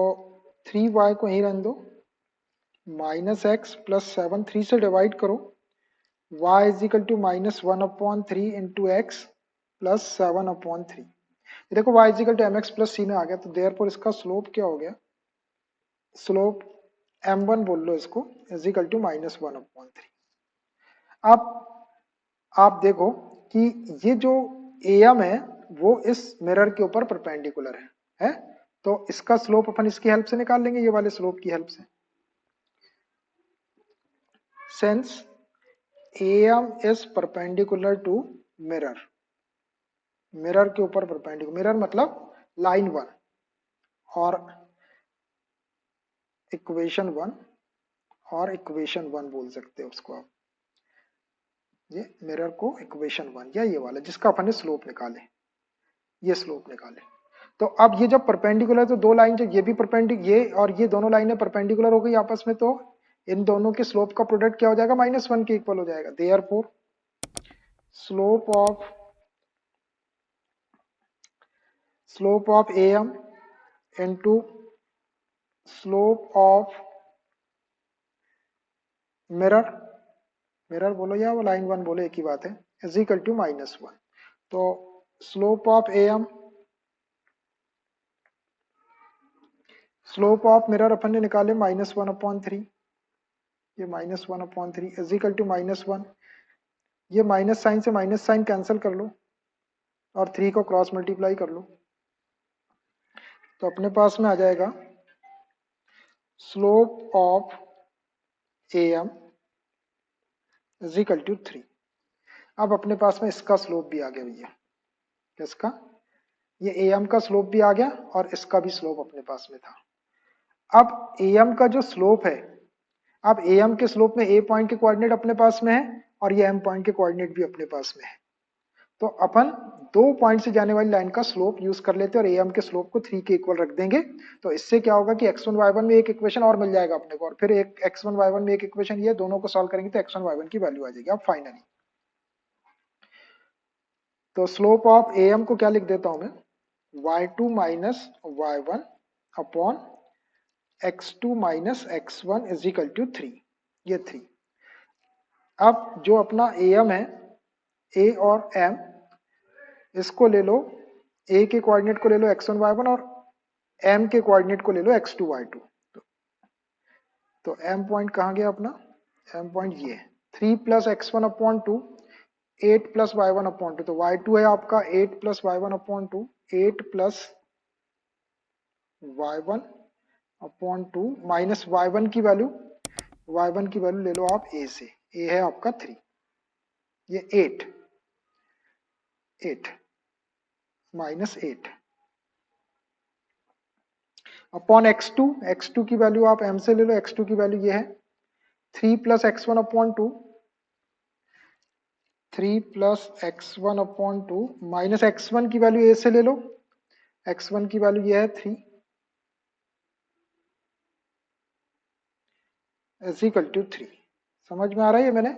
3y को यहीं रहने दो, माइनस एक्स प्लस 7, 3 से डिवाइड करो, y is equal to -1/3 into x plus 7/3। देखो y is equal to mx plus c में आ गया, तो देयरफॉर इसका स्लोप क्या हो गया, स्लोप m1 बोल लो इसको, इज इक्वल टू -1/3। अब आप देखो कि ये जो am है वो इस मिरर के ऊपर परपेंडिकुलर है? तो इसका स्लोप अपन इसकी हेल्प से निकाल लेंगे, ये वाले स्लोप की हेल्प से। Since am is perpendicular to mirror, mirror के ऊपर परपेंडिकुलर, मिरर मतलब लाइन 1, और इक्वेशन 1, और इक्वेशन 1 बोल सकते हो उसको आप, ये मिरर को इक्वेशन 1 या ये वाला जिसका अपन ने स्लोप निकाले, ये स्लोप निकाले। तो अब ये जब परपेंडिकुलर, तो दो लाइन, जब ये भी परपेंडिकुलर, ये और ये दोनों लाइनें परपेंडिकुलर हो गई आपस में, तो इन दोनों के स्लोप का प्रोडक्ट क्या हो जाएगा, -1 के इक्वल हो जाएगा। Therefore slope of am into slope of mirror, mirror बोलो या वो लाइन 1 बोलो, एक ही बात है, इज इक्वल टू -1। तो slope of am, slope of mirror अपन ने निकाले -1/3, ये -1/3 इज इक्वल टू -1। ये माइनस साइन से माइनस साइन कैंसिल कर लो, और 3 को क्रॉस मल्टीप्लाई कर लो, तो अपने पास में आ जाएगा slope of AM is equal to 3। अब अपने पास में इसका स्लोप भी आ गया भैया, किसका, ये AM का स्लोप भी आ गया और इसका भी स्लोप अपने पास में था। अब AM का जो स्लोप है, अब AM के स्लोप में A पॉइंट के कोऑर्डिनेट अपने पास में है और ये M पॉइंट के कोऑर्डिनेट भी अपने पास में है, तो अपन दो पॉइंट से जाने वाली लाइन का स्लोप यूज कर लेते हैं और AM के स्लोप को 3 के इक्वल रख देंगे। तो इससे क्या होगा कि x1 y1 में एक इक्वेशन और मिल जाएगा अपने को, और फिर एक x1 y1 में एक इक्वेशन, ये दोनों को सॉल्व करेंगे तो x1 y1 की वैल्यू आ जाएगी। अब फाइनली तो स्लोप ऑफ AM को क्या लिख देता हूं मैं, y2 minus y1 upon x2 minus x1 is equal to 3, ये 3। अब जो अपना AM है, A और M, इसको ले लो, A के कोऑर्डिनेट को ले लो x1 y1 और M के कोऑर्डिनेट को ले लो x2 y2। तो M पॉइंट कहाँ गया अपना, M पॉइंट ये 3 plus x1 upon 2 8 plus y1 upon 2, तो y2 है आपका 8 plus y1 upon 2, 8 plus y1 upon 2 minus y1 की वैल्यू, y1 की वैल्यू ले लो आप A से, A है आपका 3, ये 8 माइनस 8 अपॉन x2, x2 की वैल्यू आप M से ले लो, x2 की वैल्यू ये है 3 plus x1 upon 2, 3 plus x1 upon 2 minus x1 की वैल्यू A से ले लो, x1 की वैल्यू ये है 3 इज इक्वल टू 3। समझ में आ रहा है, ये मैंने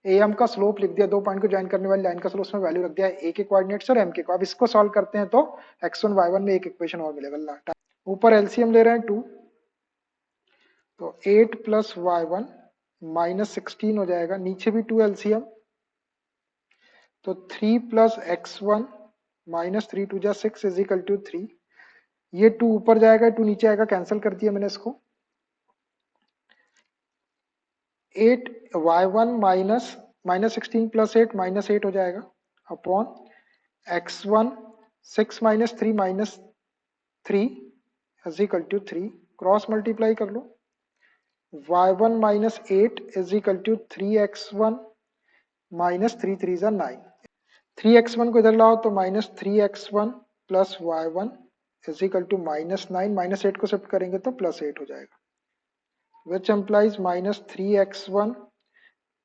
AM का स्लोप लिख दिया, दो पॉइंट को ज्वाइन करने वाली लाइन का स्लोप, उसमें वैल्यू रख दिया A के कोऑर्डिनेट्स और M के को। अब इसको सॉल्व करते हैं तो x1 y1 में एक इक्वेशन और मिलेगा। ऊपर LCM ले रहे हैं 2, तो 8 प्लस y1 माइनस 16 हो जाएगा, नीचे भी 2 LCM, तो 3 प्लस x1 माइनस 3 2 जा 6 इज इक्वल टू 3। ये 2 ऊपर जाएगा, 2 नीचे आएगा, कैंसिल कर दिया मैंने इसको। 8 y1 माइनस 16 प्लस 8 माइनस 8 हो जाएगा upon x1 6 minus 3 minus 3 is equal to 3, cross multiply कर लो, y1 minus 8 is equal to 3x1 minus 3 3 जा 9, 3x1 को इधर लाओ तो minus 3x1 plus y1 is equal to minus 9, minus 8 को शिफ्ट करेंगे तो प्लस 8 हो जाएगा, which implies minus 3x1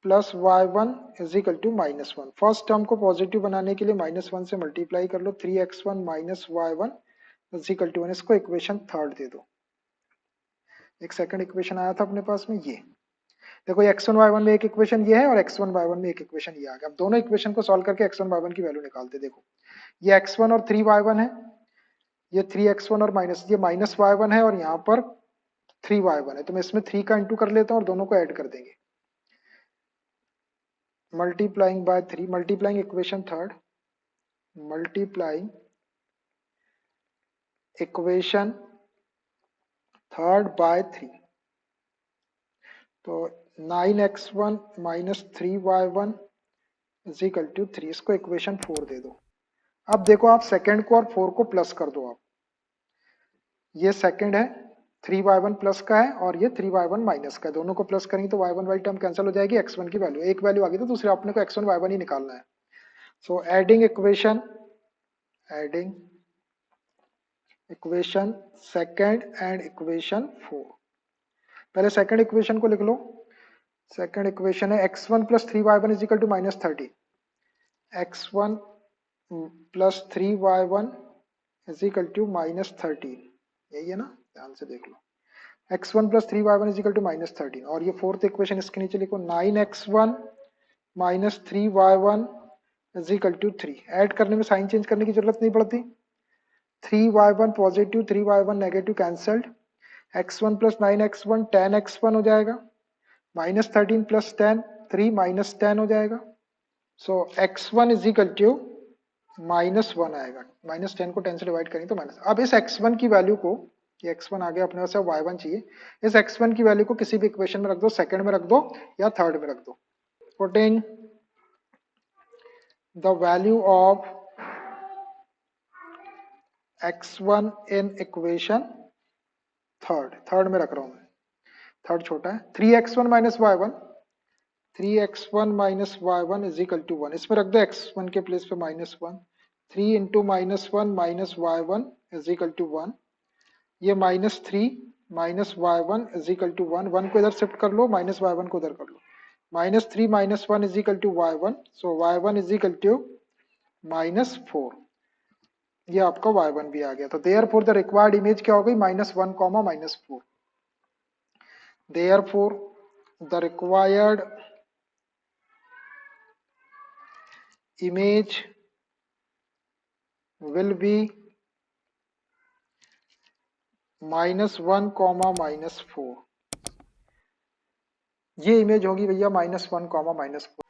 plus y1 is equal to minus 1। First term को पॉजिटिव बनाने के लिए माइनस 1 से मल्टीप्लाई कर लो, 3x1 minus y1 is equal to 1, इसको इक्वेशन थर्ड दे दो। एक सेकंड इक्वेशन आया था अपने पास में, ये देखो x1 y1 में एक इक्वेशन ये है और x1 y1 में एक इक्वेशन ये आ गया। अब दोनों इक्वेशन को सॉल्व करके x1 y1 की वैल्यू निकालते। देखो ये x1 और 3y1 है, ये 3x1 और माइनस, ये माइनस y1 है और यहाँ पर 3y1 है, तो मैं इसमें 3 का इंटू कर लेता हूँ और दोनों को ऐड कर देंगे, multiplying by 3, multiplying equation third, multiplying equation third by 3, तो 9x1 minus 3y1 is equal to 3, इसको इक्वेशन 4 दे दो। अब देखो आप सेकेंड को और 4 को प्लस कर दो, आप ये सेकेंड है 3y1 प्लस का है और ये 3y1 माइनस का है, दोनों को प्लस करेंगे तो y1 वाली टर्म कैंसिल हो जाएगी, x1 की वैल्यू, एक वैल्यू आ गई तो दूसरे अपने को x1 y1 ही निकालना है। So adding equation second and equation 4, पहले सेकेंड इक्वेशन को लिख लो। सेकेंड इक्वेशन है x1 plus 3y1 is equal to minus 30, x1 plus 3y1 is equal to minus 13, यही है ना, ध्यान से देख लो, x1 plus 3y1 is equal to minus 13, और ये फोर्थ इक्वेशन इसके नीचे लिखो 9x1 minus 3y1 is equal to 3। Add करने में साइन चेंज करने की जरूरत नहीं पड़ती, 3y1 positive 3y1 negative cancelled, x1 plus 9x1 10x1 हो जाएगा, माइनस 13 प्लस 10 3 माइनस 10 हो जाएगा। So x1 is equal to minus 1 आएगा, माइनस 10 को 10 से डिवाइड करेंगे तो माइनस। अब इस x1 की वैल्यू को, ये x1 आ गया अपने पास, y1 चाहिए, इस x1 की वैल्यू को किसी भी इक्वेशन में रख दो, सेकंड में रख दो या थर्ड में रख दो। Putting the value of x1 in equation third में रख रहा हूं मैं, थर्ड छोटा है, 3x1 minus y one, 3x1 minus y one is equal to 1, इसमें रख दो x1 के प्लेस पे -1, 3 into -1 minus y one is equal to 1, ये -3 minus y one is equal to 1, 1 को इधर शिफ्ट कर लो, माइनस वाई वन को उधर कर लो, -3 -1 is equal to y one, so y one is equal to -4, ये आपका वाई वन भी आ गया। तो देयरफॉर द रिक्वायर्ड इमेज क्या हो गई, -1, -4, therefore the required image will be -1, -4, ये इमेज होगी भैया -1, -4।